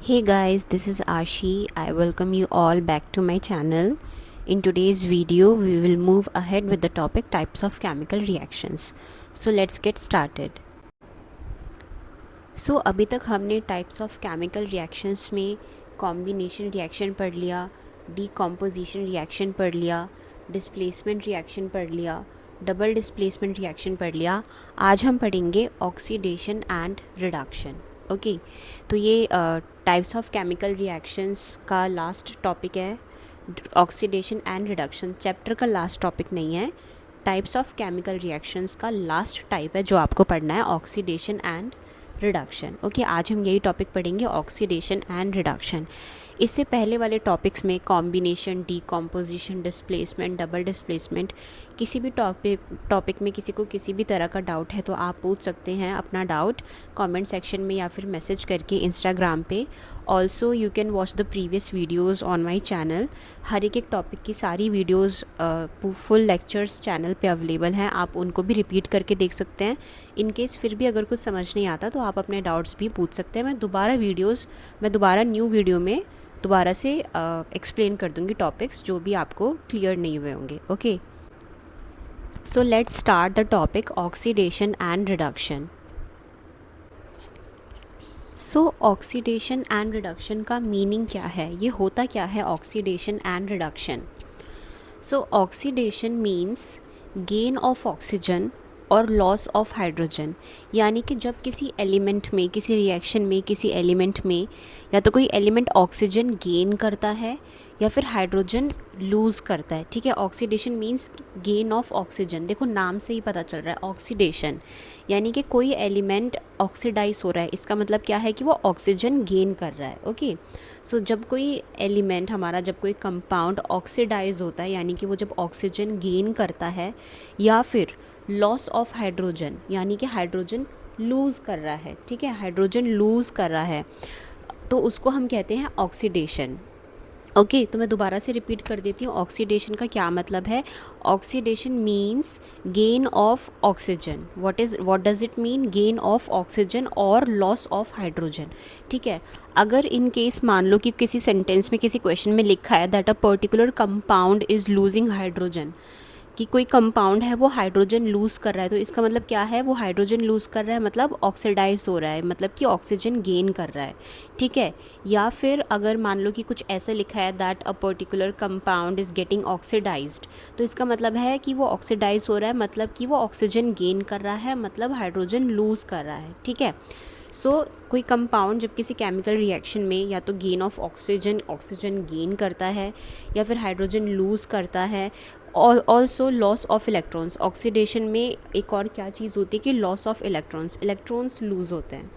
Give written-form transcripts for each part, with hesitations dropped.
Hey guys, this is Ashi. I welcome you all back to my channel. In today's video, we will move ahead with the topic types of chemical reactions. So let's get started. So अभी तक हमने types of chemical reactions में combination reaction पढ़ लिया, decomposition reaction पढ़ लिया, displacement reaction पढ़ लिया, डबल डिस्प्लेसमेंट रिएक्शन पढ़ लिया. आज हम पढ़ेंगे ऑक्सीडेशन एंड रिडक्शन. ओके, तो ये टाइप्स ऑफ केमिकल रिएक्शंस का लास्ट टॉपिक है. ऑक्सीडेशन एंड रिडक्शन चैप्टर का लास्ट टॉपिक नहीं है. टाइप्स ऑफ केमिकल रिएक्शंस का लास्ट टाइप है जो आपको पढ़ना है, ऑक्सीडेशन एंड रिडक्शन. ओके, आज हम यही टॉपिक पढ़ेंगे, ऑक्सीडेशन एंड रिडक्शन. इससे पहले वाले टॉपिक्स में combination, decomposition, displacement, double displacement, किसी भी टॉपिक में किसी को किसी भी तरह का डाउट है तो आप पूछ सकते हैं अपना डाउट कमेंट सेक्शन में या फिर मैसेज करके इंस्टाग्राम पे. Also you can watch the previous videos on my channel. हर एक टॉपिक की सारी वीडियोज़ फुल लेक्चर्स चैनल पे अवेलेबल हैं, आप उनको भी रिपीट करके देख सकते हैं. इन केस फिर भी अगर कुछ समझ नहीं आता तो आप अपने डाउट्स भी पूछ सकते हैं. मैं दोबारा न्यू वीडियो में दोबारा से एक्सप्लेन कर दूँगी टॉपिक्स जो भी आपको क्लियर नहीं हुए होंगे. Okay, so let's start the topic oxidation and reduction. So oxidation and reduction का मीनिंग क्या है, ये होता क्या है oxidation and reduction. So oxidation means gain of oxygen और लॉस ऑफ हाइड्रोजन. यानी कि जब किसी एलिमेंट में, किसी रिएक्शन में, किसी एलिमेंट में या तो कोई एलिमेंट ऑक्सीजन गेन करता है या फिर हाइड्रोजन लूज़ करता है. ठीक है, oxidation means gain of oxygen. देखो नाम से ही पता चल रहा है ऑक्सीडेशन यानी कि कोई एलिमेंट ऑक्सीडाइज हो रहा है, इसका मतलब क्या है कि वो ऑक्सीजन गेन कर रहा है. ओके, सो जब कोई एलिमेंट हमारा, जब कोई कंपाउंड ऑक्सीडाइज होता है यानी कि वो जब ऑक्सीजन गेन करता है, या फिर लॉस ऑफ हाइड्रोजन यानी कि हाइड्रोजन लूज़ कर रहा है. ठीक है, हाइड्रोजन लूज़ कर रहा है तो उसको हम कहते हैं ऑक्सीडेशन. ओके, तो मैं दोबारा से रिपीट कर देती हूँ ऑक्सीडेशन का क्या मतलब है. Oxidation means gain of oxygen. What does it mean, gain of oxygen और लॉस ऑफ हाइड्रोजन. ठीक है, अगर इन केस मान लो कि किसी सेंटेंस में, किसी क्वेश्चन में लिखा है that a particular compound is losing hydrogen, कि कोई कंपाउंड है वो हाइड्रोजन लूज़ कर रहा है, तो इसका मतलब क्या है, वो हाइड्रोजन लूज़ कर रहा है मतलब ऑक्सीडाइज हो रहा है, मतलब कि ऑक्सीजन गेन कर रहा है. ठीक है, या फिर अगर मान लो कि कुछ ऐसे लिखा है that a particular compound is getting oxidised, तो इसका मतलब है कि वो ऑक्सीडाइज हो रहा है, मतलब कि वो ऑक्सीजन गेन कर रहा है, मतलब हाइड्रोजन लूज़ कर रहा है. ठीक है, सो कोई कंपाउंड जब किसी केमिकल रिएक्शन में या तो गेन ऑफ ऑक्सीजन गेन करता है या फिर हाइड्रोजन लूज़ करता है. और also loss of electrons, oxidation में एक और क्या चीज़ होती है कि लॉस ऑफ इलेक्ट्रॉन्स लूज़ होते हैं.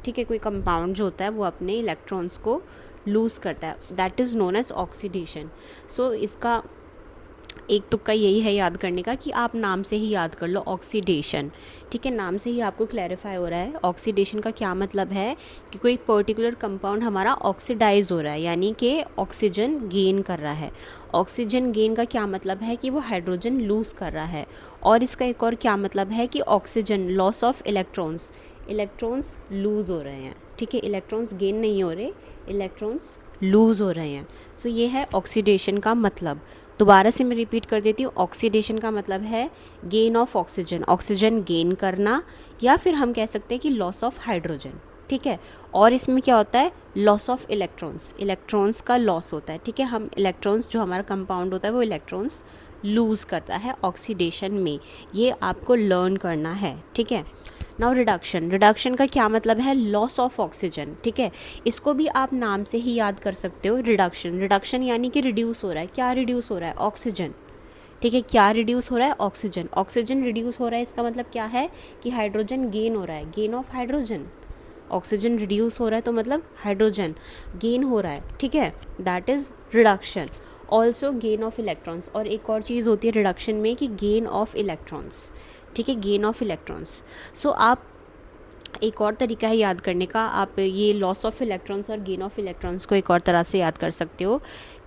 ठीक है, कोई कंपाउंड जो होता है वो अपने इलेक्ट्रॉन्स को लूज़ करता है, that is known as oxidation. So इसका एक तुक्का यही है याद करने का कि आप नाम से ही याद कर लो ऑक्सीडेशन. ठीक है, नाम से ही आपको क्लैरिफाई हो रहा है ऑक्सीडेशन का क्या मतलब है, कि कोई पर्टिकुलर कंपाउंड हमारा ऑक्सीडाइज हो रहा है यानी कि ऑक्सीजन गेन कर रहा है. ऑक्सीजन गेन का क्या मतलब है कि वो हाइड्रोजन लूज़ कर रहा है. और इसका एक और क्या मतलब है कि oxygen, loss of electrons lose हो रहे हैं. ठीक है, इलेक्ट्रॉन्स गेन नहीं हो रहे, इलेक्ट्रॉन्स लूज़ हो रहे हैं. सो ये है ऑक्सीडेशन का मतलब. दोबारा से मैं रिपीट कर देती हूँ, ऑक्सीडेशन का मतलब है गेन ऑफ ऑक्सीजन गेन करना, या फिर हम कह सकते हैं कि लॉस ऑफ हाइड्रोजन. ठीक है, और इसमें क्या होता है, लॉस ऑफ इलेक्ट्रॉन्स का लॉस होता है. ठीक है, हम इलेक्ट्रॉन्स, जो हमारा कंपाउंड होता है वो इलेक्ट्रॉन्स लूज़ करता है ऑक्सीडेशन में, ये आपको लर्न करना है. ठीक है, नाउ रिडक्शन का क्या मतलब है, लॉस ऑफ ऑक्सीजन. ठीक है, इसको भी आप नाम से ही याद कर सकते हो, रिडक्शन यानी कि रिड्यूस हो रहा है. क्या रिड्यूस हो रहा है, ऑक्सीजन. ठीक है, क्या रिड्यूस हो रहा है, ऑक्सीजन रिड्यूस हो रहा है, इसका मतलब क्या है कि हाइड्रोजन गेन हो रहा है, gain of hydrogen. Oxygen reduce हो रहा है तो मतलब हाइड्रोजन गेन हो रहा है. ठीक है, that is reduction. Also gain of electrons, और एक और चीज़ होती है रिडक्शन में कि गेन ऑफ इलेक्ट्रॉन्स. ठीक है, गेन ऑफ इलेक्ट्रॉन्स. सो आप, एक और तरीका है याद करने का, आप ये लॉस ऑफ इलेक्ट्रॉन्स और गेन ऑफ इलेक्ट्रॉन्स को एक और तरह से याद कर सकते हो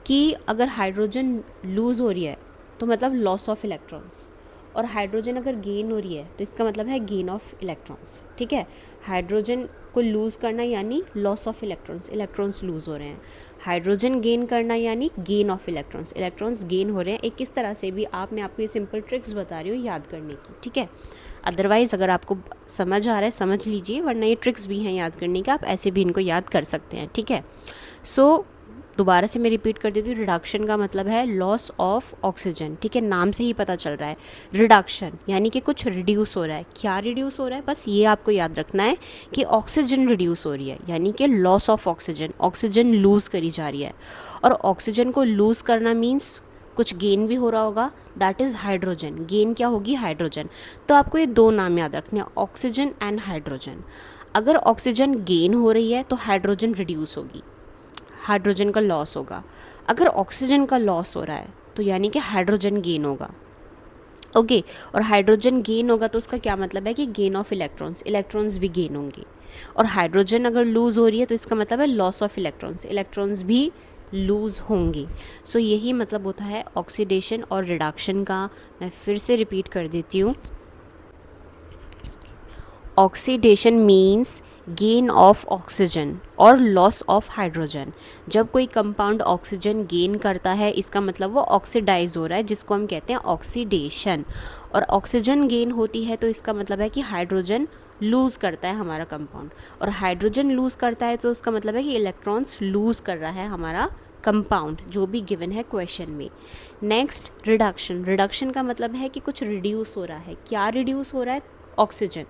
कि अगर हाइड्रोजन लूज़ हो रही है तो मतलब लॉस ऑफ इलेक्ट्रॉन्स, और हाइड्रोजन अगर गेन हो रही है तो इसका मतलब है गेन ऑफ इलेक्ट्रॉन्स, ठीक है। हाइड्रोजन को लूज़ करना यानी loss of electrons, electrons lose हो रहे हैं। हाइड्रोजन गेन करना यानी gain of electrons, electrons gain हो रहे हैं। एक किस तरह से भी मैं आपको ये सिंपल ट्रिक्स बता रही हूँ याद करने की, ठीक है। अदरवाइज़ अगर आपको समझ आ रहा है समझ लीजिए, वरना ये ट्रिक्स भी हैं याद करने के, आप ऐसे भी इनको याद कर सकते हैं, ठीक है। सो दोबारा से मैं रिपीट कर देती हूँ, रिडक्शन का मतलब है लॉस ऑफ ऑक्सीजन, ठीक है। नाम से ही पता चल रहा है रिडक्शन यानी कि कुछ रिड्यूस हो रहा है। क्या रिड्यूस हो रहा है, बस ये आपको याद रखना है कि ऑक्सीजन रिड्यूस हो रही है, यानी कि loss of oxygen, oxygen lose करी जा रही है। और ऑक्सीजन को लूज़ करना मीन्स कुछ गेन भी हो रहा होगा, दैट इज़ हाइड्रोजन। गेन क्या होगी, हाइड्रोजन। तो आपको ये दो नाम याद रखने हैं, ऑक्सीजन एंड हाइड्रोजन। अगर ऑक्सीजन गेन हो रही है तो हाइड्रोजन रिड्यूस होगी, हाइड्रोजन का लॉस होगा। अगर ऑक्सीजन का लॉस हो रहा है तो यानी कि हाइड्रोजन गेन होगा, ओके। और हाइड्रोजन गेन होगा तो उसका क्या मतलब है कि गेन ऑफ इलेक्ट्रॉन्स, इलेक्ट्रॉन्स भी गेन होंगे। और हाइड्रोजन अगर लूज़ हो रही है तो इसका मतलब है लॉस ऑफ इलेक्ट्रॉन्स, इलेक्ट्रॉन्स भी लूज़ होंगे। सो यही मतलब होता है ऑक्सीडेशन और रिडक्शन का। मैं फिर से रिपीट कर देती हूँ, oxidation means gain of oxygen और लॉस ऑफ हाइड्रोजन। जब कोई कंपाउंड ऑक्सीजन गेन करता है इसका मतलब वो ऑक्सीडाइज हो रहा है, जिसको हम कहते हैं ऑक्सीडेशन। और ऑक्सीजन गेन होती है तो इसका मतलब है कि हाइड्रोजन लूज़ करता है हमारा कंपाउंड। और हाइड्रोजन लूज़ करता है तो उसका मतलब है कि इलेक्ट्रॉन्स लूज़ कर रहा है हमारा कंपाउंड, जो भी गिवन है क्वेश्चन में। नेक्स्ट रिडक्शन, रिडक्शन का मतलब है कि कुछ रिड्यूस हो रहा है। क्या रिड्यूस हो रहा है, oxygen,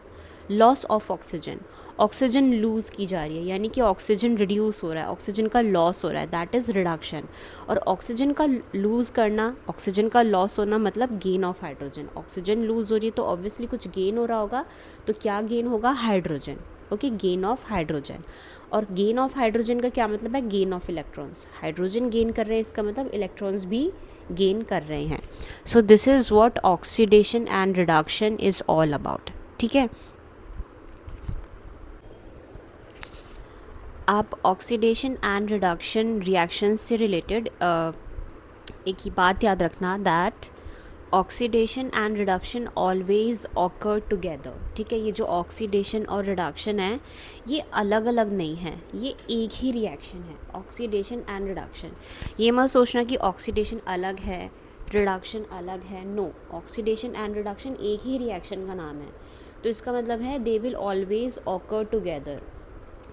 loss of oxygen, oxygen lose की जा रही है यानी कि ऑक्सीजन रिड्यूस हो रहा है, ऑक्सीजन का लॉस हो रहा है, दैट इज़ रिडक्शन। और ऑक्सीजन का लूज़ करना, ऑक्सीजन का लॉस होना मतलब gain of hydrogen. Oxygen lose हो रही है तो ऑब्वियसली कुछ गेन हो रहा होगा, तो क्या गेन होगा, hydrogen, okay, gain of hydrogen. और गेन ऑफ हाइड्रोजन का क्या मतलब है, gain of electrons. Hydrogen gain कर रहे हैं इसका मतलब इलेक्ट्रॉन्स भी गेन कर रहे हैं। So this is what oxidation and reduction is all about, ठीक है। आप ऑक्सीडेशन एंड रिडक्शन रिएक्शन से रिलेटेड एक ही बात याद रखना, that oxidation and reduction always occur together, ठीक है। ये जो ऑक्सीडेशन और रिडक्शन है ये अलग अलग नहीं है, ये एक ही रिएक्शन है, ऑक्सीडेशन एंड रिडक्शन। ये मत सोचना कि ऑक्सीडेशन अलग है रिडक्शन अलग है, नो, ऑक्सीडेशन एंड रिडक्शन एक ही रिएक्शन का नाम है। तो इसका मतलब है दे विल ऑलवेज ऑकर टुगेदर।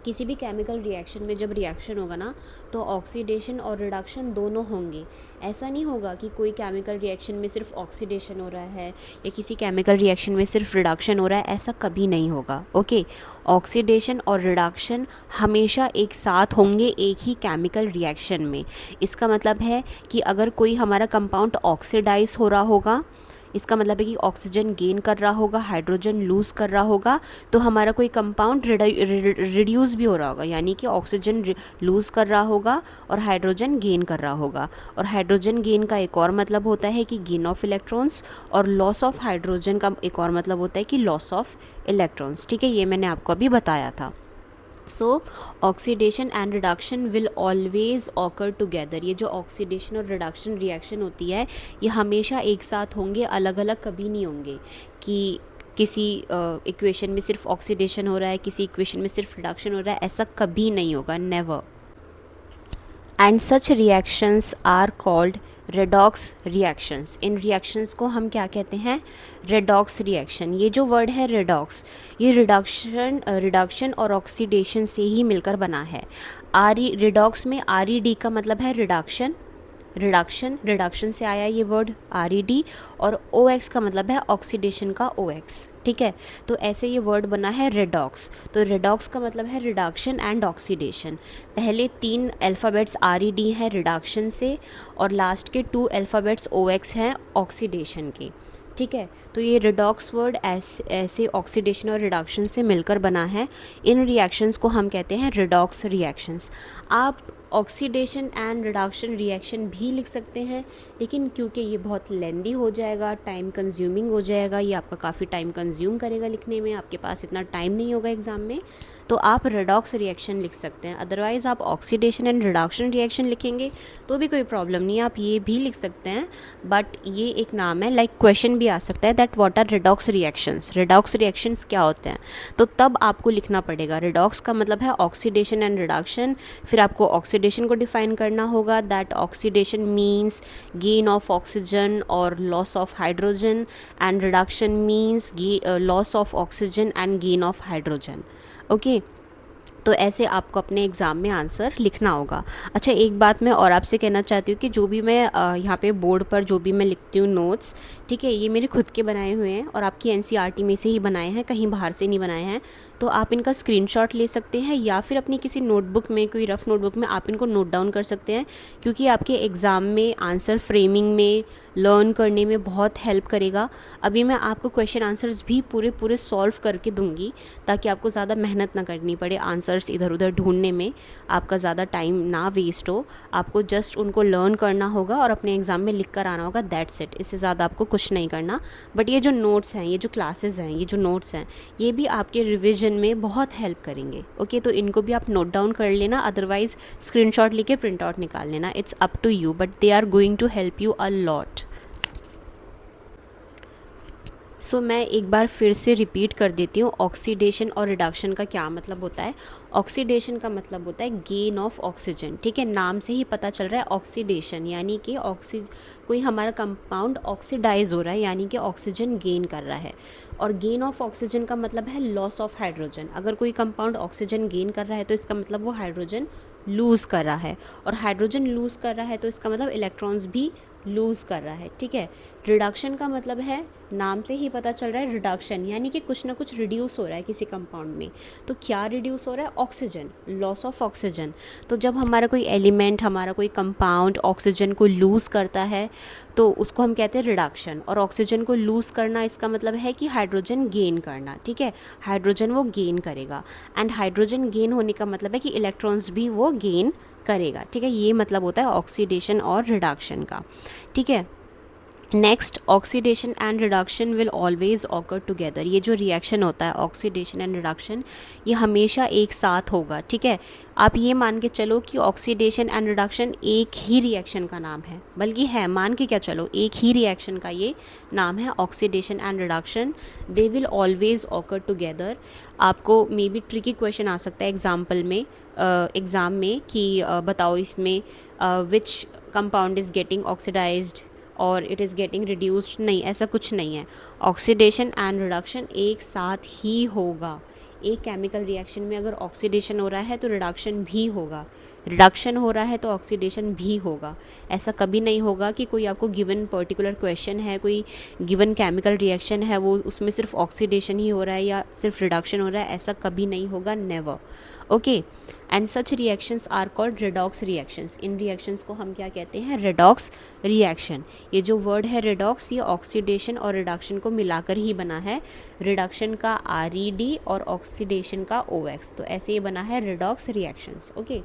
किसी भी केमिकल रिएक्शन में जब रिएक्शन होगा ना तो ऑक्सीडेशन और रिडक्शन दोनों होंगे। ऐसा नहीं होगा कि कोई केमिकल रिएक्शन में सिर्फ ऑक्सीडेशन हो रहा है या किसी केमिकल रिएक्शन में सिर्फ रिडक्शन हो रहा है, ऐसा कभी नहीं होगा, ओके। ऑक्सीडेशन और रिडक्शन हमेशा एक साथ होंगे एक ही केमिकल रिएक्शन में। इसका मतलब है कि अगर कोई हमारा कंपाउंड ऑक्सीडाइज हो रहा होगा, इसका मतलब है कि ऑक्सीजन गेन कर रहा होगा, हाइड्रोजन लूज़ कर रहा होगा, तो हमारा कोई कंपाउंड रिड्यूस भी हो रहा होगा, यानी कि ऑक्सीजन लूज़ कर रहा होगा और हाइड्रोजन गेन कर रहा होगा। और हाइड्रोजन गेन का एक और मतलब होता है कि गेन ऑफ इलेक्ट्रॉन्स, और लॉस ऑफ हाइड्रोजन का एक और मतलब होता है कि लॉस ऑफ इलेक्ट्रॉन्स, ठीक है। ये मैंने आपको अभी बताया था। सो oxidation and reduction will always occur together. ये जो ऑक्सीडेशन और रिडक्शन रिएक्शन होती है ये हमेशा एक साथ होंगे, अलग अलग कभी नहीं होंगे कि किसी इक्वेशन में सिर्फ ऑक्सीडेशन हो रहा है, किसी इक्वेशन में सिर्फ रिडक्शन हो रहा है, ऐसा कभी नहीं होगा, never. And such reactions are called redox reactions. इन रिएक्शंस को हम क्या कहते हैं, रेडॉक्स रिएक्शन। ये जो वर्ड है रेडॉक्स, ये रिडक्शन और ऑक्सीडेशन से ही मिलकर बना है। रेडॉक्स में RED का मतलब है रिडक्शन, रिडक्शन से आया ये वर्ड RED, और OX का मतलब है ऑक्सीडेशन का OX, ठीक है। तो ऐसे ये वर्ड बना है रेडॉक्स। तो रेडॉक्स का मतलब है रिडक्शन एंड ऑक्सीडेशन। पहले 3 अल्फ़ाबेट्स RED हैं रिडक्शन से, और लास्ट के 2 अल्फ़ाबेट्स OX हैं ऑक्सीडेशन के, ठीक है। तो ये रिडॉक्स वर्ड ऐसे ऑक्सीडेशन और रिडक्शन से मिलकर बना है। इन रिएक्शंस को हम कहते हैं रिडॉक्स रिएक्शंस। आप ऑक्सीडेशन एंड रिडक्शन रिएक्शन भी लिख सकते हैं, लेकिन क्योंकि ये बहुत लेंदी हो जाएगा, टाइम कंज्यूमिंग हो जाएगा, ये आपका काफ़ी टाइम कंज्यूम करेगा लिखने में, आपके पास इतना टाइम नहीं होगा एग्ज़ाम में, तो आप रेडॉक्स रिएक्शन लिख सकते हैं। अदरवाइज़ आप ऑक्सीडेशन एंड रिडक्शन रिएक्शन लिखेंगे तो भी कोई प्रॉब्लम नहीं है, आप ये भी लिख सकते हैं। बट ये एक नाम है, लाइक क्वेश्चन भी आ सकता है that what are redox reactions, redox reactions क्या होते हैं, तो तब आपको लिखना पड़ेगा। रेडॉक्स का मतलब है ऑक्सीडेशन एंड रिडक्शन। फिर आपको ऑक्सीडेशन को डिफाइन करना होगा, that oxidation means gain of oxygen और loss of hydrogen, and reduction means loss of oxygen and gain of hydrogen. Okay, तो ऐसे आपको अपने एग्ज़ाम में आंसर लिखना होगा। अच्छा, एक बात मैं और आपसे कहना चाहती हूँ कि जो भी मैं यहाँ पे बोर्ड पर जो भी मैं लिखती हूँ नोट्स, ठीक है, ये मेरे खुद के बनाए हुए हैं और आपकी एनसीईआरटी में से ही बनाए हैं, कहीं बाहर से नहीं बनाए हैं। तो आप इनका स्क्रीनशॉट ले सकते हैं या फिर अपनी किसी नोटबुक में, कोई रफ नोटबुक में आप इनको नोट डाउन कर सकते हैं, क्योंकि आपके एग्ज़ाम में आंसर फ्रेमिंग में, लर्न करने में बहुत हेल्प करेगा। अभी मैं आपको क्वेश्चन आंसर्स भी पूरे पूरे सॉल्व करके दूंगी, ताकि आपको ज़्यादा मेहनत ना करनी पड़े आंसर्स इधर उधर ढूंढने में, आपका ज़्यादा टाइम ना वेस्ट हो। आपको जस्ट उनको लर्न करना होगा और अपने एग्ज़ाम में लिख कर आना होगा, दैट्स इट। इससे ज़्यादा आपको कुछ नहीं करना। बट ये जो नोट्स हैं, ये जो क्लासेस हैं, ये जो नोट्स हैं, ये भी आपके रिविजन में बहुत हेल्प करेंगे। ओके, तो इनको भी आप नोट डाउन कर लेना, अदरवाइज स्क्रीनशॉट लेके प्रिंट आउट निकाल लेना, it's up to you, but they are going to help you a lot. So मैं एक बार फिर से रिपीट कर देती हूँ, ऑक्सीडेशन और रिडक्शन का क्या मतलब होता है। ऑक्सीडेशन का मतलब होता है गेन ऑफ ऑक्सीजन, ठीक है, नाम से ही पता चल रहा है ऑक्सीडेशन, यानी कि कोई हमारा कंपाउंड ऑक्सीडाइज हो रहा है, यानी कि ऑक्सीजन गेन कर रहा है। और गेन ऑफ ऑक्सीजन का मतलब है लॉस ऑफ हाइड्रोजन। अगर कोई कंपाउंड ऑक्सीजन गेन कर रहा है तो इसका मतलब वो हाइड्रोजन लूज़ कर रहा है, और हाइड्रोजन लूज़ कर रहा है तो इसका मतलब इलेक्ट्रॉन्स भी लूज़ कर रहा है, ठीक है। रिडक्शन का मतलब है, नाम से ही पता चल रहा है रिडक्शन, यानी कि कुछ ना कुछ रिड्यूस हो रहा है किसी कंपाउंड में। तो क्या रिड्यूस हो रहा है? Oxygen, loss of oxygen. तो जब हमारा कोई एलिमेंट, हमारा कोई कंपाउंड ऑक्सीजन को लूज़ करता है तो उसको हम कहते हैं रिडक्शन। और ऑक्सीजन को लूज़ करना, इसका मतलब है कि हाइड्रोजन गेन करना, ठीक है, हाइड्रोजन वो गेन करेगा। एंड हाइड्रोजन गेन होने का मतलब है कि इलेक्ट्रॉन्स भी वो गेन करेगा, ठीक है। ये मतलब होता है ऑक्सीडेशन और रिडक्शन का, ठीक है। Next, oxidation and reduction will always occur together. ये जो रिएक्शन होता है ऑक्सीडेशन एंड रिडक्शन, ये हमेशा एक साथ होगा, ठीक है। आप ये मान के चलो कि ऑक्सीडेशन एंड रिडक्शन एक ही रिएक्शन का नाम है, बल्कि है, मान के क्या चलो, एक ही रिएक्शन का ये नाम है, oxidation and reduction. They will always occur together. आपको मे बी ट्रिकी क्वेश्चन आ सकता है एग्ज़ाम में कि बताओ इसमें which compound is getting oxidised और इट इज़ गेटिंग रिड्यूस्ड। नहीं, ऐसा कुछ नहीं है। ऑक्सीडेशन एंड रिडक्शन एक साथ ही होगा। एक केमिकल रिएक्शन में अगर ऑक्सीडेशन हो रहा है तो रिडक्शन भी होगा, रिडक्शन हो रहा है तो ऑक्सीडेशन भी होगा। ऐसा कभी नहीं होगा कि कोई आपको गिवन पर्टिकुलर क्वेश्चन है, कोई गिवन केमिकल रिएक्शन है, वो उसमें सिर्फ ऑक्सीडेशन ही हो रहा है या सिर्फ रिडक्शन हो रहा है, ऐसा कभी नहीं होगा, never. Okay, and such reactions are called redox reactions. इन रिएक्शंस को हम क्या कहते हैं? Redox reaction. ये जो वर्ड है रेडॉक्स, ये ऑक्सीडेशन और रिडक्शन को मिलाकर ही बना है। रिडक्शन का RED और ऑक्सीडेशन का OX, तो ऐसे ये बना है रेडॉक्स रिएक्शंस। ओके,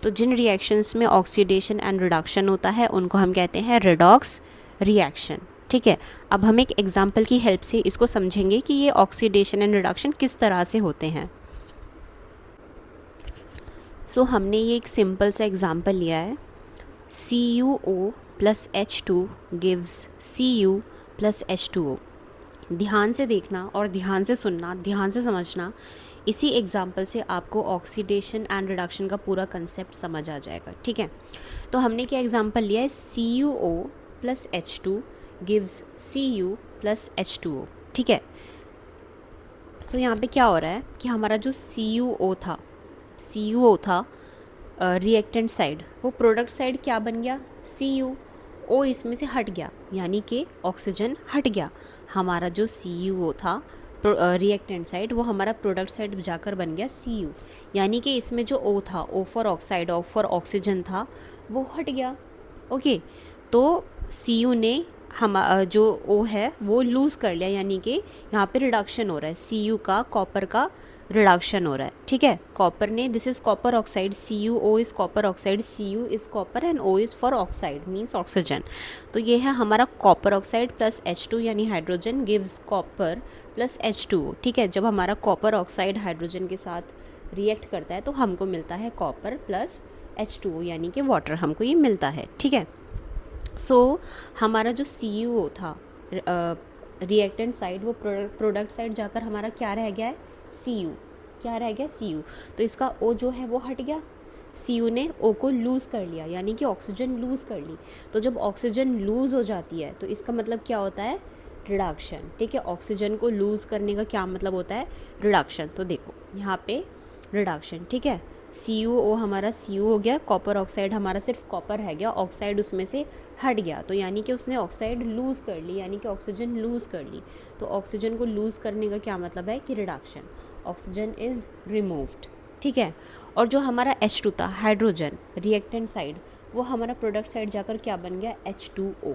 तो जिन रिएक्शंस में ऑक्सीडेशन एंड रिडक्शन होता है उनको हम कहते हैं रेडॉक्स रिएक्शन, ठीक है। अब हम एक एग्जाम्पल की हेल्प से इसको समझेंगे कि ये ऑक्सीडेशन एंड रिडक्शन किस तरह से होते हैं। सो हमने ये एक सिंपल सा एग्जाम्पल लिया है, CuO plus H2 gives Cu plus H2O। ध्यान से देखना और ध्यान से सुनना, ध्यान से समझना। इसी एग्जाम्पल से आपको ऑक्सीडेशन एंड रिडक्शन का पूरा कंसेप्ट समझ आ जाएगा, ठीक है। तो हमने क्या एग्जाम्पल लिया है, CuO plus H2 gives Cu plus H2O, ठीक है। सो यहाँ पे क्या हो रहा है कि हमारा जो CuO था रिएक्टेंट साइड, वो प्रोडक्ट साइड क्या बन गया? CuO इसमें से हट गया, यानी कि ऑक्सीजन हट गया। हमारा जो CuO था रिएक्टेंट साइड, वो हमारा प्रोडक्ट साइड जाकर बन गया Cu, यानी कि इसमें जो O था, O for oxide, O for oxygen था, वो हट गया। ओके, तो Cu ने हम जो O है वो लूज़ कर लिया, यानी कि यहाँ पे रिडक्शन हो रहा है, Cu का, कॉपर का रिडक्शन हो रहा है, ठीक है। कॉपर ने, this is copper oxide, CuO is copper oxide, Cu is copper and O is for oxide, means oxygen. तो ये है हमारा कॉपर ऑक्साइड प्लस H2 यानी hydrogen gives copper plus H2O, ठीक है। जब हमारा कॉपर ऑक्साइड हाइड्रोजन के साथ रिएक्ट करता है तो हमको मिलता है कॉपर प्लस H2O यानी कि वाटर, हमको ये मिलता है, ठीक है। सो हमारा जो CuO था रिएक्टेंट साइड, वो प्रोडक्ट साइड जाकर हमारा क्या रह गया है, Cu, क्या रह गया, Cu। तो इसका O जो है वो हट गया, Cu ने O को लूज़ कर लिया, यानी कि ऑक्सीजन लूज़ कर ली। तो जब ऑक्सीजन लूज़ हो जाती है तो इसका मतलब क्या होता है, रिडक्शन, ठीक है। ऑक्सीजन को लूज़ करने का क्या मतलब होता है, रिडक्शन। तो देखो यहाँ पे रिडक्शन, ठीक है। CuO हमारा Cu हो गया, कॉपर ऑक्साइड हमारा सिर्फ कॉपर रह गया, ऑक्साइड उसमें से हट गया, तो यानी कि उसने ऑक्साइड लूज़ कर ली, यानी कि ऑक्सीजन लूज़ कर ली। तो ऑक्सीजन को लूज़ करने का क्या मतलब है कि रिडक्शन, ऑक्सीजन इज़ रिमूव्ड, ठीक है। और जो हमारा H2 था, हाइड्रोजन रिएक्टेंट साइड, वो हमारा प्रोडक्ट साइड जाकर क्या बन गया, H2O,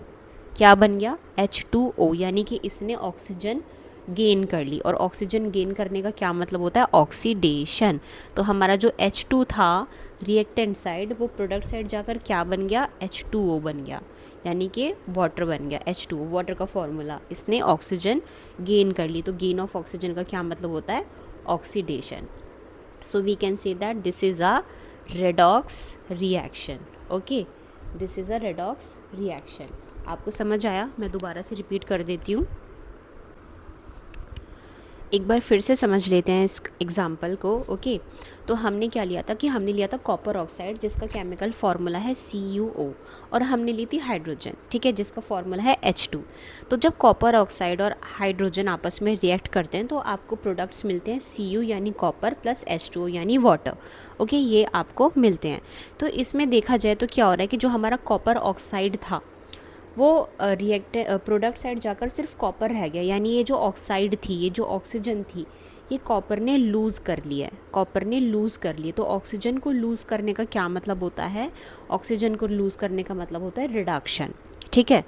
क्या बन गया, H2O, यानी कि इसने ऑक्सीजन गेन कर ली। और ऑक्सीजन गेन करने का क्या मतलब होता है, ऑक्सीडेशन। तो हमारा जो H2 था रिएक्टेंट साइड, वो प्रोडक्ट साइड जाकर क्या बन गया, H2O बन गया, यानी कि वाटर बन गया, H2O, वाटर का फॉर्मूला। इसने ऑक्सीजन गेन कर ली, तो गेन ऑफ ऑक्सीजन का क्या मतलब होता है, oxidation. So we can say that this is a redox reaction. Okay, this is a redox reaction. आपको समझ आया, मैं दोबारा से रिपीट कर देती हूँ, एक बार फिर से समझ लेते हैं इस एग्जाम्पल को। ओके, तो हमने क्या लिया था कि हमने लिया था कॉपर ऑक्साइड जिसका केमिकल फार्मूला है CuO, और हमने ली थी हाइड्रोजन, ठीक है, जिसका फार्मूला है H2। तो जब कॉपर ऑक्साइड और हाइड्रोजन आपस में रिएक्ट करते हैं तो आपको प्रोडक्ट्स मिलते हैं Cu यानी कॉपर प्लस H2O यानी वाटर। ओके, ये आपको मिलते हैं। तो इसमें देखा जाए तो क्या हो रहा है कि जो हमारा कॉपर ऑक्साइड था वो प्रोडक्ट साइड जाकर सिर्फ कॉपर रह गया, यानी ये जो ऑक्साइड थी, ये जो ऑक्सीजन थी, ये कॉपर ने लूज़ कर लिया है, कॉपर ने लूज़ कर लिया। तो ऑक्सीजन को लूज़ करने का क्या मतलब होता है, ऑक्सीजन को लूज़ करने का मतलब होता है रिडक्शन, ठीक है।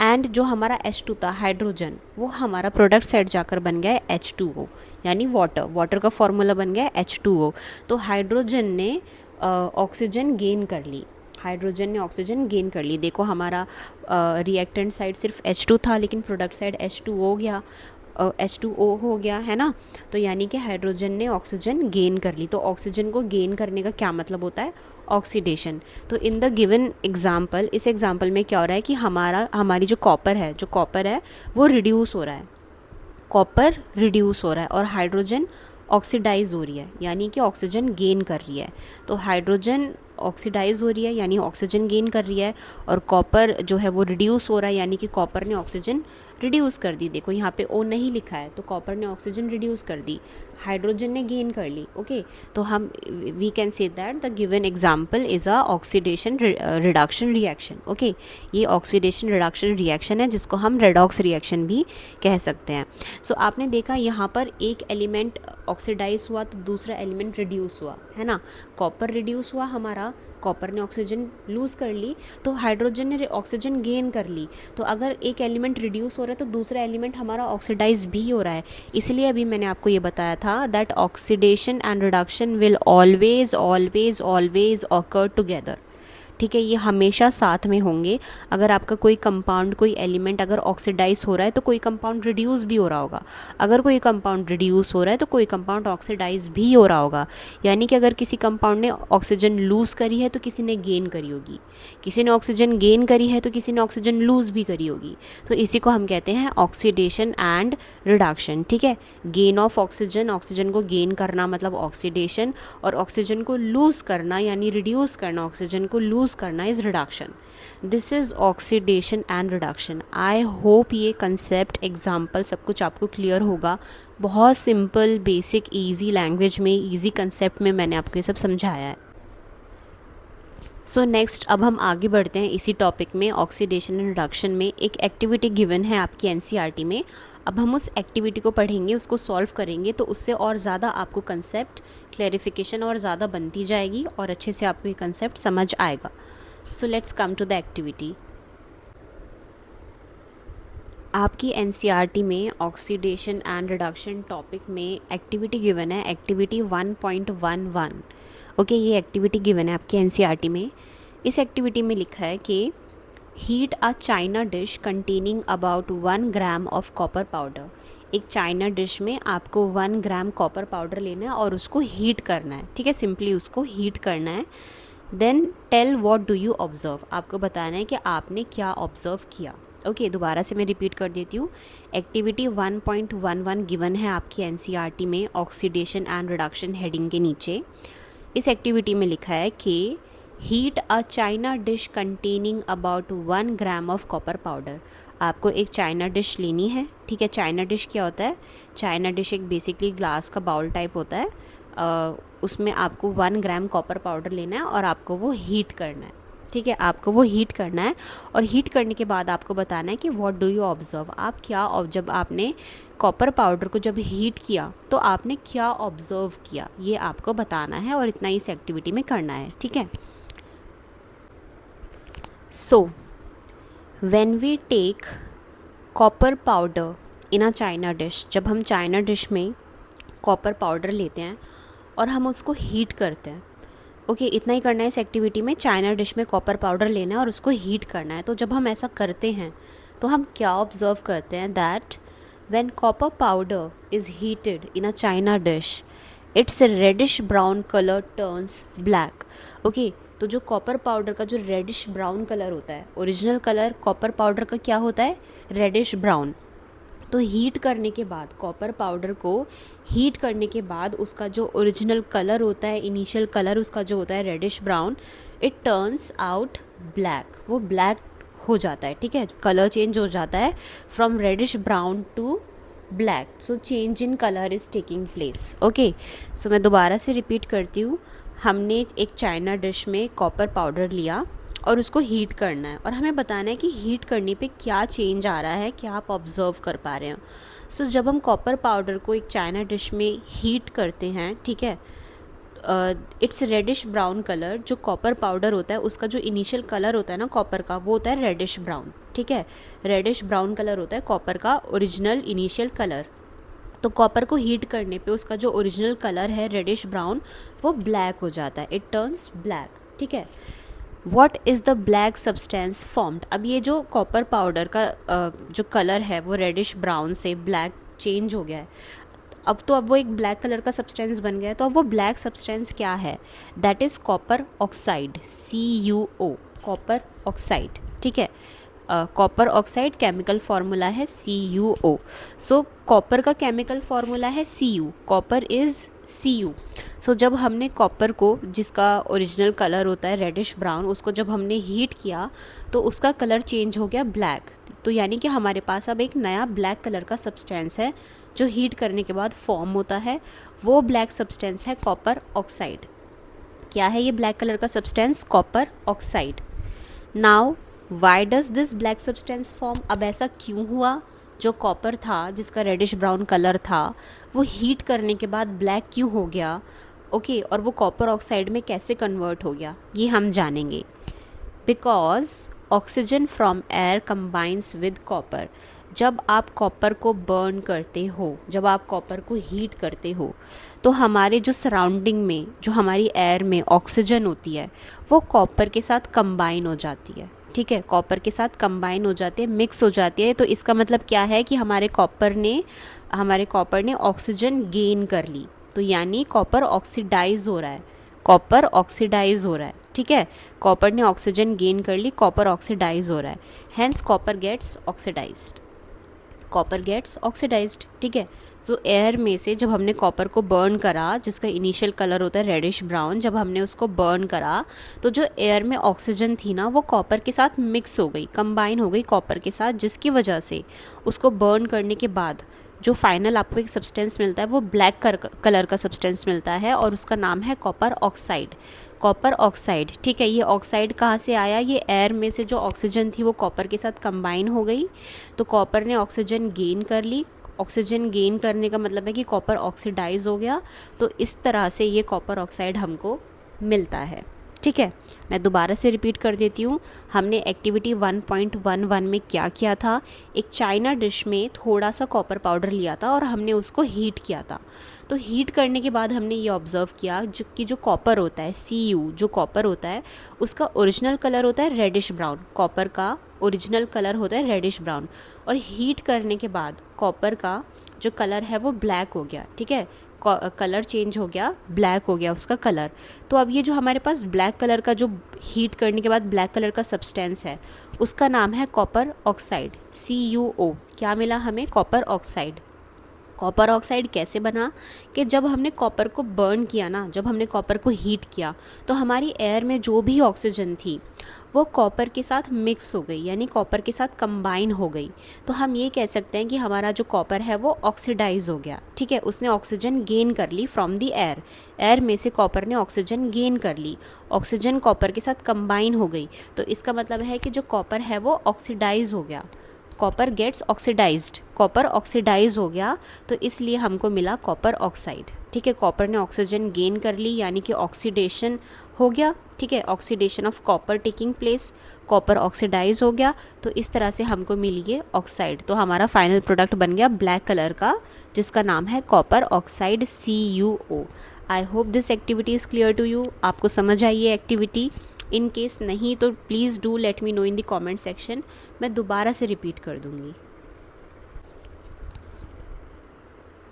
एंड जो हमारा H2 था हाइड्रोजन, वो हमारा प्रोडक्ट साइड जाकर बन गया है H2O यानी वाटर, वाटर का फॉर्मूला बन गया है H2O। तो हाइड्रोजन ने ऑक्सीजन गेन कर ली, हाइड्रोजन ने ऑक्सीजन गेन कर ली। देखो हमारा रिएक्टेंट साइड सिर्फ H2 था, लेकिन प्रोडक्ट साइड H2O हो गया, है ना। तो यानी कि हाइड्रोजन ने ऑक्सीजन गेन कर ली। तो ऑक्सीजन को गेन करने का क्या मतलब होता है, ऑक्सीडेशन। तो इन द गिवन एग्जाम्पल, इस एग्जाम्पल में क्या हो रहा है कि हमारी जो कॉपर है वो रिड्यूस हो रहा है, कॉपर रिड्यूस हो रहा है, और हाइड्रोजन ऑक्सीडाइज हो रही है, यानी कि ऑक्सीजन गेन कर रही है। तो हाइड्रोजन ऑक्सीडाइज हो रही है यानी ऑक्सीजन गेन कर रही है, और कॉपर जो है वो रिड्यूस हो रहा है, यानी कि कॉपर ने ऑक्सीजन रिड्यूस कर दी। देखो यहाँ पे O नहीं लिखा है, तो कॉपर ने ऑक्सीजन रिड्यूस कर दी, हाइड्रोजन ने गेन कर ली। ओके, तो हम we can say that the given example is a oxidation reduction reaction. Okay, ये ऑक्सीडेशन रिडक्शन रिएक्शन है जिसको हम रेडॉक्स रिएक्शन भी कह सकते हैं। सो आपने देखा यहाँ पर एक एलिमेंट ऑक्सीडाइज हुआ तो दूसरा एलिमेंट रिड्यूस हुआ, है ना। कॉपर रिड्यूस हुआ हमारा, कॉपर ने ऑक्सीजन लूज़ कर ली, तो हाइड्रोजन ने ऑक्सीजन गेन कर ली। तो अगर एक एलिमेंट रिड्यूस हो रहा है तो दूसरा एलिमेंट हमारा ऑक्सीडाइज भी हो रहा है। इसलिए अभी मैंने आपको ये बताया था that oxidation and reduction will always always always occur together, ठीक है, ये हमेशा साथ में होंगे। अगर आपका कोई कंपाउंड, कोई एलिमेंट अगर ऑक्सीडाइज हो रहा है तो कोई कंपाउंड रिड्यूस भी हो रहा होगा, अगर कोई कंपाउंड रिड्यूस हो रहा है तो कोई कंपाउंड ऑक्सीडाइज भी हो रहा होगा। यानी कि अगर किसी कंपाउंड ने ऑक्सीजन लूज़ करी है तो किसी ने गेन करी होगी, किसी ने ऑक्सीजन गेन करी है तो किसी ने ऑक्सीजन लूज़ भी करी होगी। तो इसी को हम कहते हैं ऑक्सीडेशन एंड रिडक्शन, ठीक है। गेन ऑफ ऑक्सीजन, ऑक्सीजन को गेन करना मतलब ऑक्सीडेशन, और ऑक्सीजन को लूज़ करना यानी रिड्यूस करना, ऑक्सीजन को लूज़ करना is reduction. This is oxidation and reduction. I hope ये कंसेप्ट, एग्जाम्पल सब कुछ आपको क्लियर होगा। बहुत सिंपल, बेसिक, ईजी लैंग्वेज में, ईजी कंसेप्ट में मैंने आपको ये सब समझाया है। सो नेक्स्ट अब हम आगे बढ़ते हैं इसी टॉपिक में, ऑक्सीडेशन एंड रिडक्शन में। एक एक्टिविटी गिवन है आपकी NCERT में, अब हम उस एक्टिविटी को पढ़ेंगे, उसको सॉल्व करेंगे, तो उससे और ज़्यादा आपको कंसेप्ट क्लैरिफिकेशन और ज़्यादा बनती जाएगी और अच्छे से आपको ये कंसेप्ट समझ आएगा। So let's come to the activity. आपकी NCERT में ऑक्सीडेशन एंड रिडक्शन टॉपिक में एक्टिविटी गिवन है, एक्टिविटी 1.11। ओके, ये एक्टिविटी गिवन है आपकी NCERT में। इस एक्टिविटी में लिखा है कि heat a china dish containing about 1 gram of copper powder एक चाइना डिश में आपको 1 ग्राम कॉपर पाउडर लेना है और उसको हीट करना है, ठीक है, सिंपली उसको हीट करना है। Then tell what do you observe, आपको बताना है कि आपने क्या ऑब्ज़र्व किया। ओके, दोबारा से मैं रिपीट कर देती हूँ। एक्टिविटी 1.11 गिवन है आपकी एनसीईआरटी में ऑक्सीडेशन एंड रिडक्शन हेडिंग के नीचे। इस एक्टिविटी में लिखा है कि heat a china dish containing about 1 gram of copper powder. आपको एक चाइना डिश लेनी है, ठीक है। चाइना डिश क्या होता है? चाइना डिश एक बेसिकली ग्लास का बाउल टाइप होता है। उसमें आपको 1 ग्राम कॉपर पाउडर लेना है और आपको वो हीट करना है, ठीक है। आपको वो हीट करना है और हीट करने के बाद आपको बताना है कि व्हाट डू यू ऑब्ज़र्व, आप क्या जब आपने कॉपर पाउडर को जब हीट किया तो आपने क्या ऑब्ज़र्व किया, ये आपको बताना है और इतना इस एक्टिविटी में करना है, ठीक है। So when we take copper powder in a china dish, जब हम चाइना डिश में कॉपर पाउडर लेते हैं और हम उसको हीट करते हैं, ओके, इतना ही करना है इस एक्टिविटी में। चाइना डिश में कॉपर पाउडर लेना है और उसको हीट करना है। तो जब हम ऐसा करते हैं तो हम क्या ऑब्ज़र्व करते हैं? That when copper powder is heated in a china dish, it's reddish brown colour turns black. Okay, तो जो कॉपर पाउडर का जो रेडिश ब्राउन कलर होता है, ओरिजिनल कलर कॉपर पाउडर का क्या होता है? Reddish brown. तो हीट करने के बाद, कॉपर पाउडर को हीट करने के बाद उसका जो ओरिजिनल कलर होता है, इनिशियल कलर उसका जो होता है reddish brown, it turns out black, वो ब्लैक हो जाता है, ठीक है। कलर चेंज हो जाता है from reddish brown to black, so change in colour is taking place. Okay, so मैं दोबारा से रिपीट करती हूँ। हमने एक चाइना डिश में कॉपर पाउडर लिया और उसको हीट करना है और हमें बताना है कि हीट करने पे क्या चेंज आ रहा है, क्या आप ऑब्ज़र्व कर पा रहे हो। सो जब हम कॉपर पाउडर को एक चाइना डिश में हीट करते हैं, ठीक है, इट्स रेडिश ब्राउन कलर, जो कॉपर पाउडर होता है उसका जो इनिशियल कलर होता है ना कॉपर का, वो होता है रेडिश ब्राउन, ठीक है। रेडिश ब्राउन कलर होता है कॉपर का ओरिजिनल इनिशियल कलर। तो कॉपर को हीट करने पे उसका जो ओरिजिनल कलर है रेडिश ब्राउन, वो ब्लैक हो जाता है, इट टर्न्स ब्लैक, ठीक है। What is the black substance formed, अब ये जो कॉपर पाउडर का जो कलर है वो रेडिश ब्राउन से ब्लैक चेंज हो गया है, अब वो एक ब्लैक कलर का सब्सटेंस बन गया है। तो अब वो ब्लैक सब्सटेंस क्या है? That is copper oxide, CuO, copper oxide, ठीक है। कॉपर ऑक्साइड केमिकल फार्मूला है CuO। सो कॉपर का केमिकल फार्मूला है Cu, कॉपर इज़ Cu। सो जब हमने कॉपर को, जिसका ओरिजिनल कलर होता है रेडिश ब्राउन, उसको जब हमने हीट किया तो उसका कलर चेंज हो गया ब्लैक। तो यानी कि हमारे पास अब एक नया ब्लैक कलर का सब्सटेंस है जो हीट करने के बाद फॉर्म होता है। वो ब्लैक सब्सटेंस है कॉपर ऑक्साइड। क्या है ये ब्लैक कलर का substance? Copper oxide. Now why does this black substance form, अब ऐसा क्यों हुआ? जो कॉपर था, जिसका रेडिश ब्राउन कलर था, वो हीट करने के बाद ब्लैक क्यों हो गया? ओके, और वो कॉपर ऑक्साइड में कैसे कन्वर्ट हो गया, ये हम जानेंगे। Because oxygen from air combines with copper, जब आप कॉपर को बर्न करते हो, जब आप कॉपर को हीट करते हो, तो हमारे जो सराउंडिंग में, जो हमारी एयर में ऑक्सीजन होती है, वो कॉपर के साथ कंबाइन हो जाती है, ठीक है। कॉपर के साथ कंबाइन हो जाती है, मिक्स हो जाती है। तो इसका मतलब क्या है कि हमारे कॉपर ने ऑक्सीजन गेन कर ली। तो यानी कॉपर ऑक्सीडाइज हो रहा है, कॉपर ऑक्सीडाइज हो रहा है, ठीक है। कॉपर ने ऑक्सीजन गेन कर ली, कॉपर ऑक्सीडाइज हो रहा है, hence copper gets oxidised, copper gets oxidised, ठीक है। सो एयर में से जब हमने कॉपर को बर्न करा, जिसका इनिशियल कलर होता है रेडिश ब्राउन, जब हमने उसको बर्न करा तो जो एयर में ऑक्सीजन थी ना, वो कॉपर के साथ मिक्स हो गई, कंबाइन हो गई कॉपर के साथ, जिसकी वजह से उसको बर्न करने के बाद जो फाइनल आपको एक सब्सटेंस मिलता है वो ब्लैक कलर का सब्सटेंस मिलता है और उसका नाम है कॉपर ऑक्साइड। कॉपर ऑक्साइड, ठीक है। ये ऑक्साइड कहाँ से आया? ये एयर में से जो ऑक्सीजन थी वो कॉपर के साथ कंबाइन हो गई, तो कॉपर ने ऑक्सीजन गेन कर ली। ऑक्सीजन गेन करने का मतलब है कि कॉपर ऑक्सीडाइज हो गया। तो इस तरह से ये कॉपर ऑक्साइड हमको मिलता है, ठीक है, मैं दोबारा से रिपीट कर देती हूँ। हमने एक्टिविटी 1.11 में क्या किया था, एक चाइना डिश में थोड़ा सा कॉपर पाउडर लिया था और हमने उसको हीट किया था। तो हीट करने के बाद हमने ये ऑब्ज़र्व किया कि जो कॉपर होता है, Cu जो कॉपर होता है, उसका ओरिजिनल कलर होता है रेडिश ब्राउन। कॉपर का ओरिजिनल कलर होता है रेडिश ब्राउन, और हीट करने के बाद कॉपर का जो कलर है वो ब्लैक हो गया। ठीक है, कलर चेंज हो गया, ब्लैक हो गया उसका कलर। तो अब ये जो हमारे पास ब्लैक कलर का, जो हीट करने के बाद ब्लैक कलर का सब्सटेंस है, उसका नाम है कॉपर ऑक्साइड, CuO। क्या मिला हमें? Copper oxide. कॉपर ऑक्साइड कैसे बना कि जब हमने कॉपर को बर्न किया ना, जब हमने कॉपर को हीट किया, तो हमारी एयर में जो भी ऑक्सीजन थी वो कॉपर के साथ मिक्स हो गई, यानी कॉपर के साथ कंबाइन हो गई। तो हम ये कह सकते हैं कि हमारा जो कॉपर है वो ऑक्सीडाइज हो गया। ठीक है, उसने ऑक्सीजन गेन कर ली फ्रॉम द एयर। एयर में से कॉपर ने ऑक्सीजन गेन कर ली, ऑक्सीजन कॉपर के साथ कंबाइन हो गई। तो इसका मतलब है कि जो कॉपर है वो ऑक्सीडाइज हो गया। Copper gets oxidised, copper oxidise हो गया, तो इसलिए हमको मिला कॉपर ऑक्साइड। ठीक है, कॉपर ने ऑक्सीजन गेन कर ली, यानी कि ऑक्सीडेशन हो गया। ठीक है, oxidation of copper taking place, copper oxidise हो गया, तो इस तरह से हमको मिली ये ऑक्साइड। तो हमारा फाइनल प्रोडक्ट बन गया ब्लैक कलर का, जिसका नाम है copper oxide, CuO। I hope this activity is clear to you. आपको समझ आई ये एक्टिविटी? इन केस नहीं तो please do let me know in the comment section, मैं दोबारा से रिपीट कर दूँगी।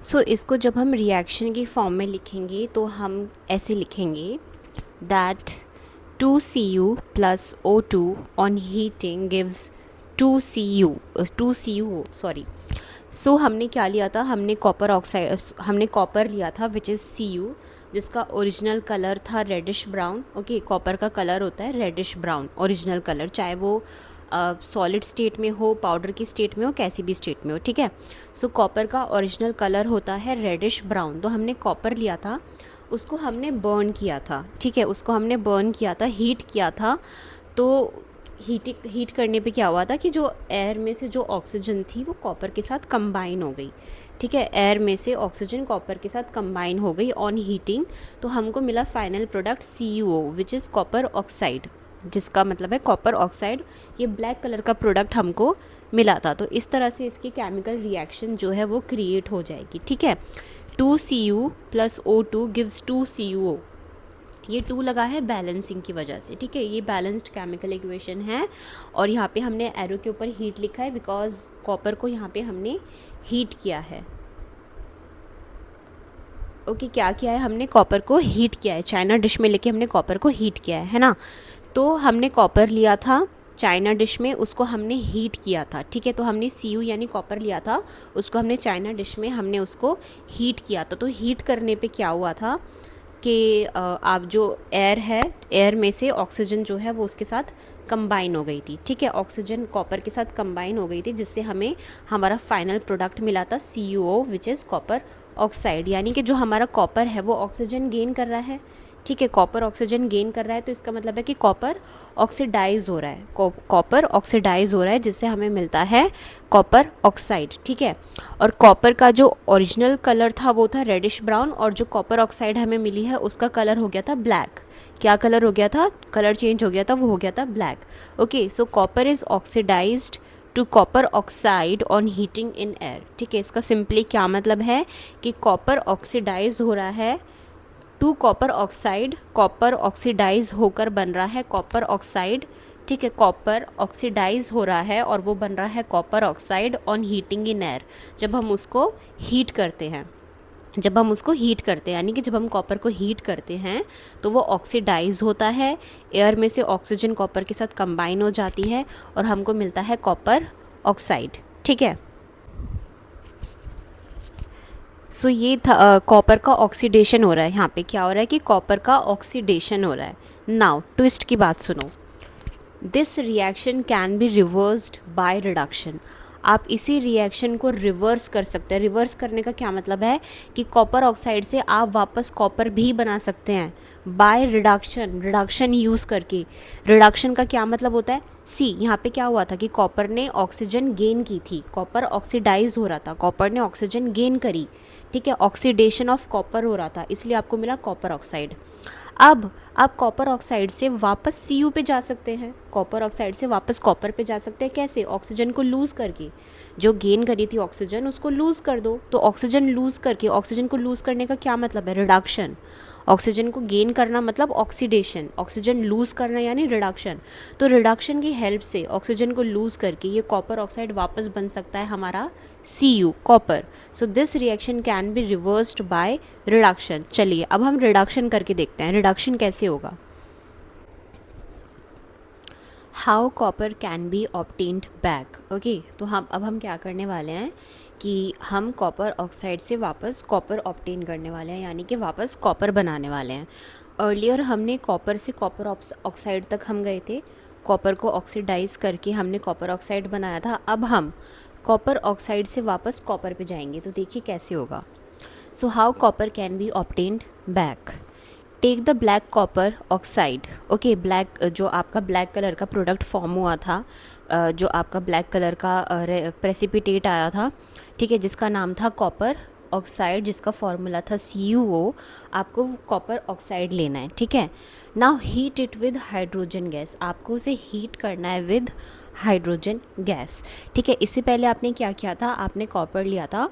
सो इसको जब हम रिएक्शन की फॉर्म में लिखेंगे तो हम ऐसे लिखेंगे that 2Cu plus O2 on heating gives 2CuO sorry. So हमने क्या लिया था, हमने कॉपर ऑक्साइड, हमने कॉपर लिया था विच इज़ Cu, जिसका ओरिजिनल कलर था रेडिश ब्राउन। ओके, कॉपर का कलर होता है रेडिश ब्राउन, ओरिजिनल कलर, चाहे वो सॉलिड स्टेट में हो, पाउडर की स्टेट में हो, कैसी भी स्टेट में हो। ठीक है, सो कॉपर का ओरिजिनल कलर होता है रेडिश ब्राउन। तो हमने कॉपर लिया था, उसको हमने बर्न किया था। ठीक है, उसको हमने बर्न किया था, हीट किया था। तो हीट करने पे क्या हुआ था कि जो एयर में से जो ऑक्सीजन थी वो कॉपर के साथ कंबाइन हो गई। ठीक है, एयर में से ऑक्सीजन कॉपर के साथ कंबाइन हो गई ऑन हीटिंग, तो हमको मिला final product CuO which is copper oxide, जिसका मतलब है कॉपर ऑक्साइड। ये ब्लैक कलर का प्रोडक्ट हमको मिला था। तो इस तरह से इसकी केमिकल रिएक्शन जो है वो क्रिएट हो जाएगी। ठीक है, 2Cu plus O2 gives 2CuO। ये 2 लगा है बैलेंसिंग की वजह से। ठीक है, ये बैलेंस्ड केमिकल इक्वेशन है, और यहाँ पे हमने एरो के ऊपर हीट लिखा है बिकॉज कॉपर को यहाँ पे हमने हीट किया है। ओके, क्या किया है हमने? कॉपर को हीट किया है, चाइना डिश में लेके हमने कॉपर को हीट किया है ना। तो हमने कॉपर लिया था चाइना डिश में, उसको हमने हीट किया था। ठीक है, तो हमने Cu यानी कॉपर लिया था, उसको हमने चाइना डिश में हमने उसको हीट किया था। तो हीट करने पे क्या हुआ था कि आप जो एयर है, एयर में से ऑक्सीजन जो है वो उसके साथ कंबाइन हो गई थी। ठीक है, ऑक्सीजन कॉपर के साथ कंबाइन हो गई थी, जिससे हमें हमारा फाइनल प्रोडक्ट मिला था CuO which is copper oxide. यानी कि जो हमारा कॉपर है वो ऑक्सीजन गेन कर रहा है। ठीक है, कॉपर ऑक्सीजन गेन कर रहा है, तो इसका मतलब है कि कॉपर ऑक्सीडाइज हो रहा है, कॉपर ऑक्सीडाइज हो रहा है, जिससे हमें मिलता है कॉपर ऑक्साइड। ठीक है, और कॉपर का जो ओरिजिनल कलर था वो था रेडिश ब्राउन, और जो कॉपर ऑक्साइड हमें मिली है उसका कलर हो गया था ब्लैक। क्या कलर हो गया था? कलर चेंज हो गया था, वो हो गया था black. Okay, so copper is oxidised to copper oxide on heating in air. ठीक है, इसका सिंपली क्या मतलब है कि कॉपर ऑक्सीडाइज हो रहा है to copper oxide, copper oxidise होकर बन रहा है कॉपर ऑक्साइड। ठीक है, कॉपर ऑक्सीडाइज हो रहा है और वो बन रहा है copper oxide on heating in air, जब हम उसको हीट करते हैं। जब हम उसको हीट करते हैं, यानी कि जब हम कॉपर को हीट करते हैं तो वो ऑक्सीडाइज होता है, एयर में से ऑक्सीजन कॉपर के साथ कंबाइन हो जाती है और हमको मिलता है कॉपर ऑक्साइड। ठीक है, सो ये था कॉपर का ऑक्सीडेशन हो रहा है। यहाँ पे क्या हो रहा है कि कॉपर का ऑक्सीडेशन हो रहा है। नाउ ट्विस्ट की बात सुनो, this reaction can be reversed by reduction. आप इसी रिएक्शन को रिवर्स कर सकते हैं। रिवर्स करने का क्या मतलब है कि कॉपर ऑक्साइड से आप वापस कॉपर भी बना सकते हैं बाय रिडक्शन, रिडक्शन यूज़ करके। रिडक्शन का क्या मतलब होता है? सी, यहाँ पे क्या हुआ था कि कॉपर ने ऑक्सीजन गेन की थी, कॉपर ऑक्सीडाइज हो रहा था, कॉपर ने ऑक्सीजन गेन करी। ठीक है, ऑक्सीडेशन ऑफ कॉपर हो रहा था, इसलिए आपको मिला कॉपर ऑक्साइड। अब आप कॉपर ऑक्साइड से वापस Cu पे जा सकते हैं, कॉपर ऑक्साइड से वापस कॉपर पे जा सकते हैं। कैसे? ऑक्सीजन को लूज़ करके, जो गेन करी थी ऑक्सीजन उसको लूज़ कर दो। तो ऑक्सीजन लूज़ करके, ऑक्सीजन को लूज़ करने का क्या मतलब है? रिडक्शन। ऑक्सीजन को गेन करना मतलब ऑक्सीडेशन, ऑक्सीजन लूज़ करना यानी रिडक्शन। तो रिडक्शन की हेल्प से ऑक्सीजन को लूज़ करके ये कॉपर ऑक्साइड वापस बन सकता है हमारा Cu, copper. So this reaction can be reversed by reduction. चलिए अब हम रिडक्शन करके देखते हैं, रिडक्शन कैसे होगा। How copper can be obtained back. Okay, तो हम क्या करने वाले हैं कि हम कॉपर ऑक्साइड से वापस कॉपर ऑब्टेन करने वाले हैं, यानी कि वापस कॉपर बनाने वाले हैं। अर्लियर हमने कॉपर से कॉपर ऑक्साइड तक हम गए थे, कॉपर को ऑक्सीडाइज करके हमने कॉपर ऑक्साइड बनाया था। अब हम कॉपर ऑक्साइड से वापस कॉपर पे जाएंगे, तो देखिए कैसे होगा। So how copper can be obtained back. Take the black copper oxide. Okay, black जो आपका ब्लैक कलर का प्रोडक्ट फॉर्म हुआ था, जो आपका ब्लैक कलर का प्रेसिपिटेट आया था, ठीक है, जिसका नाम था कॉपर ऑक्साइड, जिसका फॉर्मूला था CuO। आपको कॉपर ऑक्साइड लेना है, ठीक है। Now heat it with hydrogen gas. आपको उसे हीट करना है विद हाइड्रोजन गैस, ठीक है। इससे पहले आपने क्या किया था? आपने कॉपर लिया था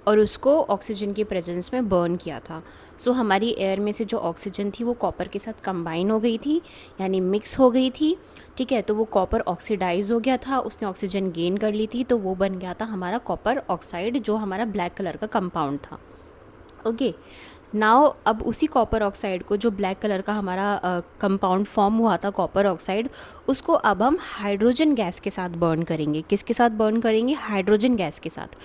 और उसको ऑक्सीजन की प्रेजेंस में बर्न किया था। सो हमारी एयर में से जो ऑक्सीजन थी वो कॉपर के साथ कंबाइन हो गई थी, यानी मिक्स हो गई थी, ठीक है। तो वो कॉपर ऑक्सीडाइज हो गया था, उसने ऑक्सीजन गेन कर ली थी, तो वो बन गया था हमारा कॉपर ऑक्साइड, जो हमारा ब्लैक कलर का कंपाउंड था। ओके, नाउ अब उसी कॉपर ऑक्साइड को, जो ब्लैक कलर का हमारा कंपाउंड फॉर्म हुआ था कॉपर ऑक्साइड, उसको अब हम हाइड्रोजन गैस के साथ बर्न करेंगे। किसके साथ बर्न करेंगे? हाइड्रोजन गैस के साथ।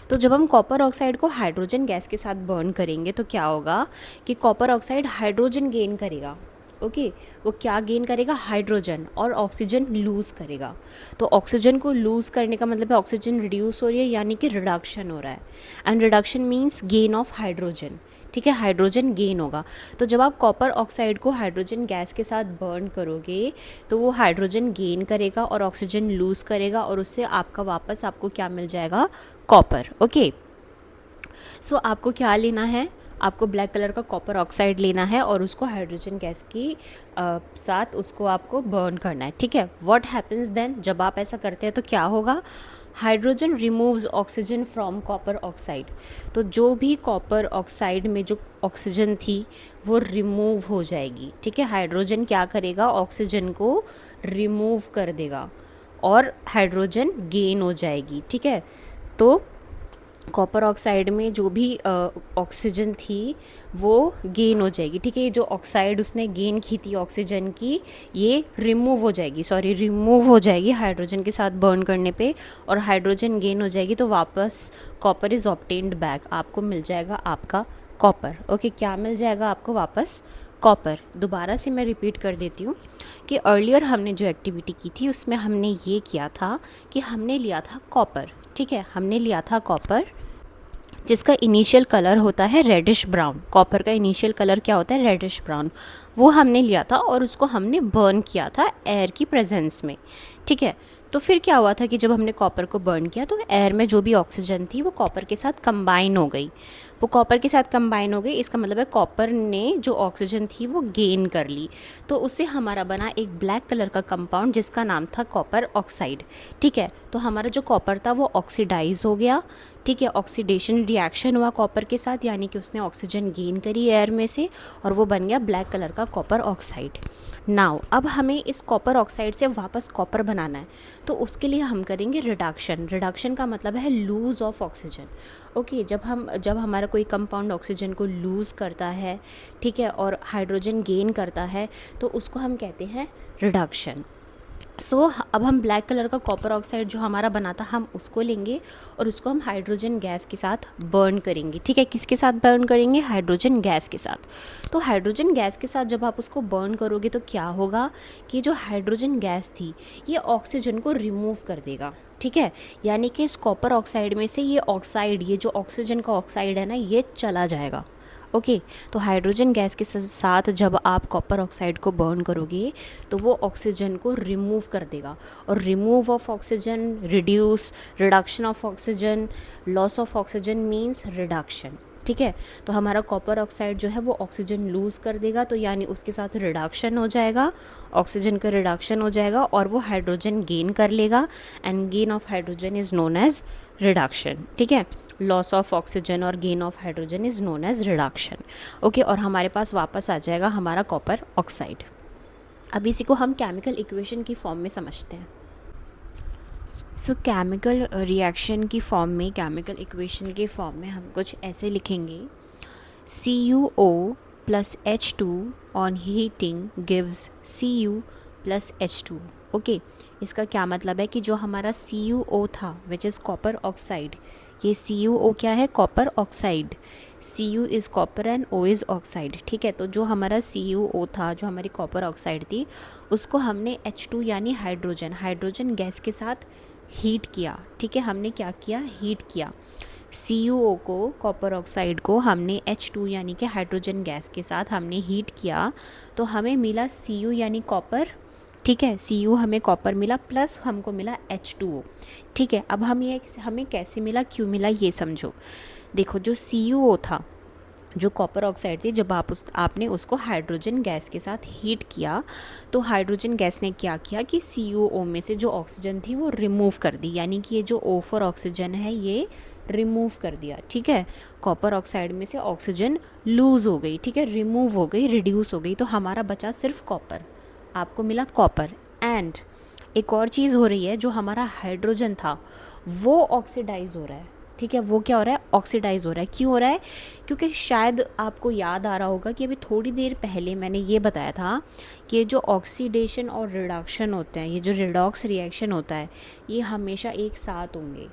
तो जब हम कॉपर ऑक्साइड को हाइड्रोजन गैस के साथ बर्न करेंगे तो क्या होगा कि कॉपर ऑक्साइड हाइड्रोजन गेन करेगा। ओके, वो क्या गेन करेगा? हाइड्रोजन, और ऑक्सीजन लूज़ करेगा। तो ऑक्सीजन को लूज़ करने का मतलब है ऑक्सीजन रिड्यूस हो रही है, यानी कि रिडक्शन हो रहा है। And reduction means gain of hydrogen, ठीक है, हाइड्रोजन गेन होगा। तो जब आप कॉपर ऑक्साइड को हाइड्रोजन गैस के साथ बर्न करोगे तो वो हाइड्रोजन गेन करेगा और ऑक्सीजन लूज़ करेगा, और उससे आपका वापस आपको क्या मिल जाएगा? कॉपर। ओके, सो आपको क्या लेना है? आपको ब्लैक कलर का कॉपर ऑक्साइड लेना है और उसको हाइड्रोजन गैस की साथ उसको आपको बर्न करना है, ठीक है। What happens then? जब आप ऐसा करते हैं तो क्या होगा? Hydrogen removes oxygen from copper oxide. तो जो भी कॉपर ऑक्साइड में जो ऑक्सीजन थी वो रिमूव हो जाएगी, ठीक है। हाइड्रोजन क्या करेगा? ऑक्सीजन को रिमूव कर देगा और हाइड्रोजन गेन हो जाएगी, ठीक है। तो कॉपर ऑक्साइड में जो भी ऑक्सीजन थी वो गेन हो जाएगी, ठीक है। ये जो ऑक्साइड उसने गेन की थी ऑक्सीजन की, ये रिमूव हो जाएगी हाइड्रोजन के साथ बर्न करने पे, और हाइड्रोजन गेन हो जाएगी, तो वापस कॉपर इज़ ऑब्टेन्ड बैक। आपको मिल जाएगा आपका कॉपर। ओके, क्या मिल जाएगा आपको? वापस कॉपर। दोबारा से मैं रिपीट कर देती हूँ कि अर्लियर हमने जो एक्टिविटी की थी उसमें हमने ये किया था कि हमने लिया था कॉपर, ठीक है, हमने लिया था कॉपर जिसका इनिशियल कलर होता है रेडिश ब्राउन। कॉपर का इनिशियल कलर क्या होता है? Reddish brown. वो हमने लिया था और उसको हमने बर्न किया था एयर की प्रेजेंस में, ठीक है। तो फिर क्या हुआ था कि जब हमने कॉपर को बर्न किया तो एयर में जो भी ऑक्सीजन थी वो कॉपर के साथ कंबाइन हो गई। वो कॉपर के साथ कंबाइन हो गई, इसका मतलब है कॉपर ने जो ऑक्सीजन थी वो गेन कर ली। तो उससे हमारा बना एक ब्लैक कलर का कंपाउंड जिसका नाम था कॉपर ऑक्साइड, ठीक है। तो हमारा जो कॉपर था वो ऑक्सीडाइज हो गया, ठीक है। ऑक्सीडेशन रिएक्शन हुआ कॉपर के साथ, यानी कि उसने ऑक्सीजन गेन करी एयर में से और वो बन गया ब्लैक कलर का कॉपर ऑक्साइड। नाउ अब हमें इस कॉपर ऑक्साइड से वापस कॉपर बनाना है, तो उसके लिए हम करेंगे रिडक्शन। रिडक्शन का मतलब है लूज़ ऑफ ऑक्सीजन। ओके, जब हमारा कोई कंपाउंड ऑक्सीजन को लूज़ करता है, ठीक है, और हाइड्रोजन गेन करता है, तो उसको हम कहते हैं रिडक्शन। सो अब हम ब्लैक कलर का कॉपर ऑक्साइड जो हमारा बना था हम उसको लेंगे और उसको हम हाइड्रोजन गैस के साथ बर्न करेंगे, ठीक है। किसके साथ बर्न करेंगे? हाइड्रोजन गैस के साथ। तो हाइड्रोजन गैस के साथ जब आप उसको बर्न करोगे तो क्या होगा कि जो हाइड्रोजन गैस थी ये ऑक्सीजन को रिमूव कर देगा, ठीक है। यानी कि इस कॉपर ऑक्साइड में से ये ऑक्साइड, ये जो ऑक्सीजन का ऑक्साइड है ना, ये चला जाएगा। ओके, तो हाइड्रोजन गैस के साथ जब आप कॉपर ऑक्साइड को बर्न करोगे तो वो ऑक्सीजन को रिमूव कर देगा, और remove of oxygen, reduce, reduction of oxygen, loss of oxygen means reduction, ठीक है। तो हमारा कॉपर ऑक्साइड जो है वो ऑक्सीजन लूज़ कर देगा, तो यानी उसके साथ रिडक्शन हो जाएगा, ऑक्सीजन का रिडक्शन हो जाएगा और वो हाइड्रोजन गेन कर लेगा, and gain of hydrogen is known as reduction. ठीक है, लॉस ऑफ ऑक्सीजन और gain of hydrogen is known as reduction. Okay, और हमारे पास वापस आ जाएगा हमारा कॉपर ऑक्साइड। अब इसी को हम केमिकल इक्वेशन की फॉर्म में समझते हैं। सो केमिकल रिएक्शन की फॉर्म में, केमिकल इक्वेशन के फॉर्म में हम कुछ ऐसे लिखेंगे, CuO plus H2 on heating gives Cu plus H2। Okay, इसका क्या मतलब है कि जो हमारा CuO था विच इज़ कॉपर ऑक्साइड, ये CuO क्या है, copper oxide. Cu is copper and O is oxide. ठीक है, तो जो हमारा CuO था, जो हमारी कॉपर ऑक्साइड थी, उसको हमने H2 यानी हाइड्रोजन गैस के साथ हीट किया। ठीक है, हमने क्या किया, हीट किया। CuO को, कॉपर ऑक्साइड को हमने H2 यानी कि हाइड्रोजन गैस के साथ हमने हीट किया, तो हमें मिला Cu यानी कॉपर। ठीक है, Cu हमें कॉपर मिला प्लस हमको मिला H2O। ठीक है, अब हमें कैसे मिला, क्यों मिला, ये समझो। देखो, जो CuO था, जो कॉपर ऑक्साइड थी, जब आपने उसको हाइड्रोजन गैस के साथ हीट किया, तो हाइड्रोजन गैस ने क्या किया कि CuO में से जो ऑक्सीजन थी वो रिमूव कर दी, यानी कि ये जो O फॉर ऑक्सीजन है ये रिमूव कर दिया। ठीक है, कॉपर ऑक्साइड में से ऑक्सीजन लूज़ हो गई, ठीक है, रिमूव हो गई, रिड्यूस हो गई, तो हमारा बचा सिर्फ कॉपर, आपको मिला कॉपर। एंड एक और चीज़ हो रही है, जो हमारा हाइड्रोजन था वो ऑक्सीडाइज हो रहा है। ठीक है, वो क्या हो रहा है, ऑक्सीडाइज हो रहा है। क्यों हो रहा है, क्योंकि शायद आपको याद आ रहा होगा कि अभी थोड़ी देर पहले मैंने ये बताया था कि जो ऑक्सीडेशन और रिडक्शन होते हैं, ये जो रिडॉक्स रिएक्शन होता है, ये हमेशा एक साथ होंगे,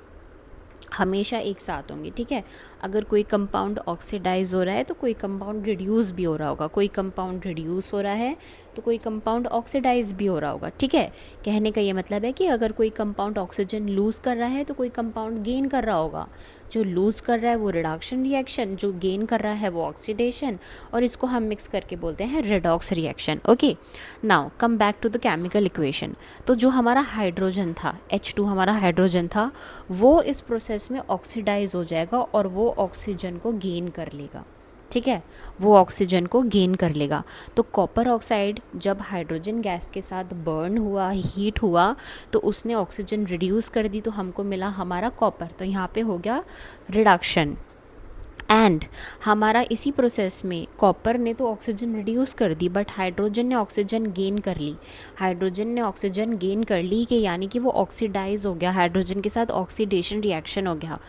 हमेशा एक साथ होंगे। ठीक है, अगर कोई कंपाउंड ऑक्सीडाइज हो रहा है तो कोई कंपाउंड रिड्यूस भी हो रहा होगा, कोई कंपाउंड रिड्यूस हो रहा है तो कोई कंपाउंड ऑक्सीडाइज भी हो रहा होगा। ठीक है, कहने का ये मतलब है कि अगर कोई कंपाउंड ऑक्सीजन लूज़ कर रहा है तो कोई कंपाउंड गेन कर रहा होगा। जो लूज़ कर रहा है वो रिडक्शन रिएक्शन, जो गेन कर रहा है वो ऑक्सीडेशन, और इसको हम मिक्स करके बोलते हैं redox reaction. Okay, now come back to the chemical equation. तो जो हमारा हाइड्रोजन था, H2 हमारा हाइड्रोजन था, वो इस प्रोसेस में ऑक्सीडाइज हो जाएगा और वो ऑक्सीजन को गेन कर लेगा। ठीक है, वो ऑक्सीजन को गेन कर लेगा। तो कॉपर ऑक्साइड जब हाइड्रोजन गैस के साथ बर्न हुआ, हीट हुआ, तो उसने ऑक्सीजन रिड्यूस कर दी, तो हमको मिला हमारा कॉपर। तो यहाँ पे हो गया रिडक्शन। एंड हमारा इसी प्रोसेस में कॉपर ने तो ऑक्सीजन रिड्यूस कर दी, बट हाइड्रोजन ने ऑक्सीजन गेन कर ली। हाइड्रोजन ने ऑक्सीजन गेन कर ली कि यानी कि वो ऑक्सीडाइज हो गया, हाइड्रोजन के साथ ऑक्सीडेशन रिएक्शन हो गया।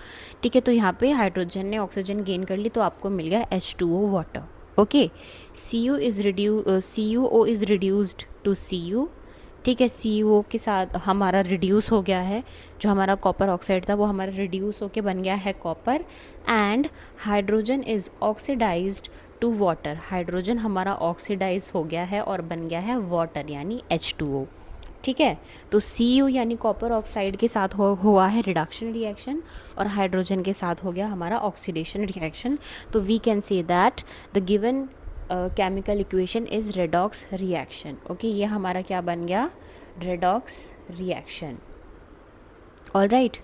ठीक है, तो यहाँ पे हाइड्रोजन ने ऑक्सीजन गेन कर ली, तो आपको मिल गया H2O water. Okay, CuO is reduced to Cu। ठीक है, CuO के साथ हमारा रिड्यूस हो गया है, जो हमारा कॉपर ऑक्साइड था वो हमारा रिड्यूस होके बन गया है copper. And hydrogen is oxidised to water, hydrogen हमारा ऑक्सीडाइज हो गया है और बन गया है वाटर यानी H2O। ठीक है, तो Cu यानी कॉपर ऑक्साइड के साथ हुआ है रिडक्शन रिएक्शन, और हाइड्रोजन के साथ हो गया हमारा ऑक्सीडेशन रिएक्शन। तो we can say that the given chemical equation is redox reaction. Okay, ये हमारा क्या बन गया, redox reaction. All right,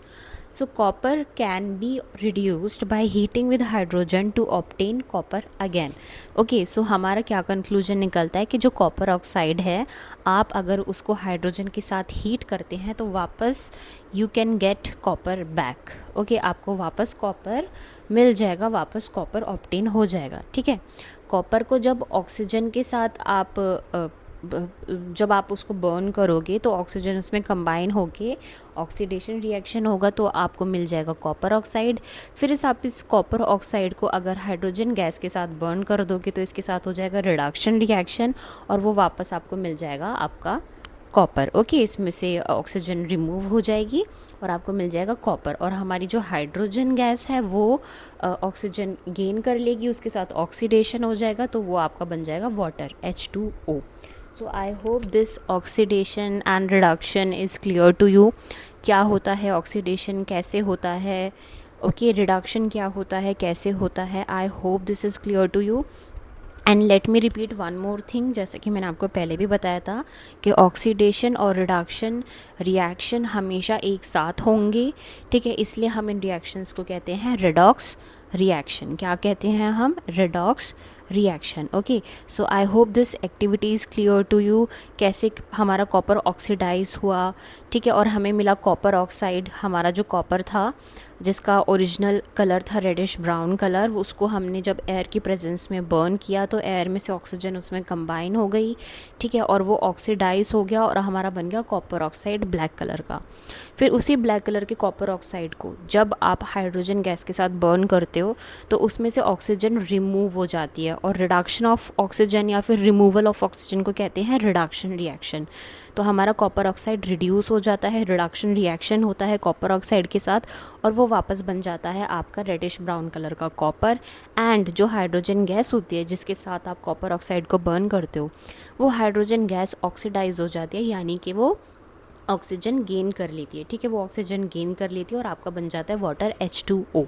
so copper can be reduced by heating with hydrogen to obtain copper again. Okay, so हमारा क्या conclusion निकलता है कि जो कॉपर ऑक्साइड है, आप अगर उसको हाइड्रोजन के साथ हीट करते हैं तो वापस you can get copper back. Okay, आपको वापस कॉपर मिल जाएगा, वापस कॉपर ऑब्टेन हो जाएगा। ठीक है, कॉपर को जब ऑक्सीजन के साथ जब आप उसको बर्न करोगे तो ऑक्सीजन उसमें कंबाइन होके ऑक्सीडेशन रिएक्शन होगा, तो आपको मिल जाएगा कॉपर ऑक्साइड। फिर आप इस कॉपर ऑक्साइड को अगर हाइड्रोजन गैस के साथ बर्न कर दोगे तो इसके साथ हो जाएगा रिडक्शन रिएक्शन, और वो वापस आपको मिल जाएगा आपका कॉपर। ओके, इसमें से ऑक्सीजन रिमूव हो जाएगी और आपको मिल जाएगा कॉपर, और हमारी जो हाइड्रोजन गैस है वो ऑक्सीजन गेन कर लेगी, उसके साथ ऑक्सीडेशन हो जाएगा, तो वो आपका बन जाएगा water H2O। So I hope this oxidation and reduction is clear to you. क्या होता है ऑक्सीडेशन, कैसे होता है, ओके, रिडक्शन क्या होता है, कैसे होता है। I hope this is clear to you. And let me repeat one more thing, जैसे कि मैंने आपको पहले भी बताया था कि ऑक्सीडेशन और रिडक्शन रिएक्शन हमेशा एक साथ होंगे। ठीक है, इसलिए हम इन रिएक्शंस को कहते हैं रेडॉक्स रिएक्शन, क्या कहते हैं हम, redox reaction. Okay, so I hope this activity is clear to you, कैसे हमारा कॉपर ऑक्सीडाइज हुआ, ठीक है, और हमें मिला कॉपर ऑक्साइड। हमारा जो कॉपर था जिसका ओरिजिनल कलर था रेडिश ब्राउन कलर, उसको हमने जब एयर की प्रेजेंस में बर्न किया तो एयर में से ऑक्सीजन उसमें कंबाइन हो गई, ठीक है, और वो ऑक्सीडाइज हो गया और हमारा बन गया कॉपर ऑक्साइड ब्लैक कलर का। फिर उसी ब्लैक कलर के कॉपर ऑक्साइड को जब आप हाइड्रोजन गैस के साथ बर्न करते हो तो उसमें से ऑक्सीजन रिमूव हो जाती है, और रिडक्शन ऑफ ऑक्सीजन या फिर रिमूवल ऑफ ऑक्सीजन को कहते हैं रिडक्शन रिएक्शन। तो हमारा कॉपर ऑक्साइड रिड्यूस हो जाता है, रिडक्शन रिएक्शन होता है कॉपर ऑक्साइड के साथ, और वो वापस बन जाता है आपका रेडिश ब्राउन कलर का कॉपर। एंड जो हाइड्रोजन गैस होती है जिसके साथ आप कॉपर ऑक्साइड को बर्न करते हो, वो हाइड्रोजन गैस ऑक्सीडाइज हो जाती है, यानी कि वो ऑक्सीजन गेन कर लेती है, ठीक है, वो ऑक्सीजन गेन कर लेती है और आपका बन जाता है वाटर H2O,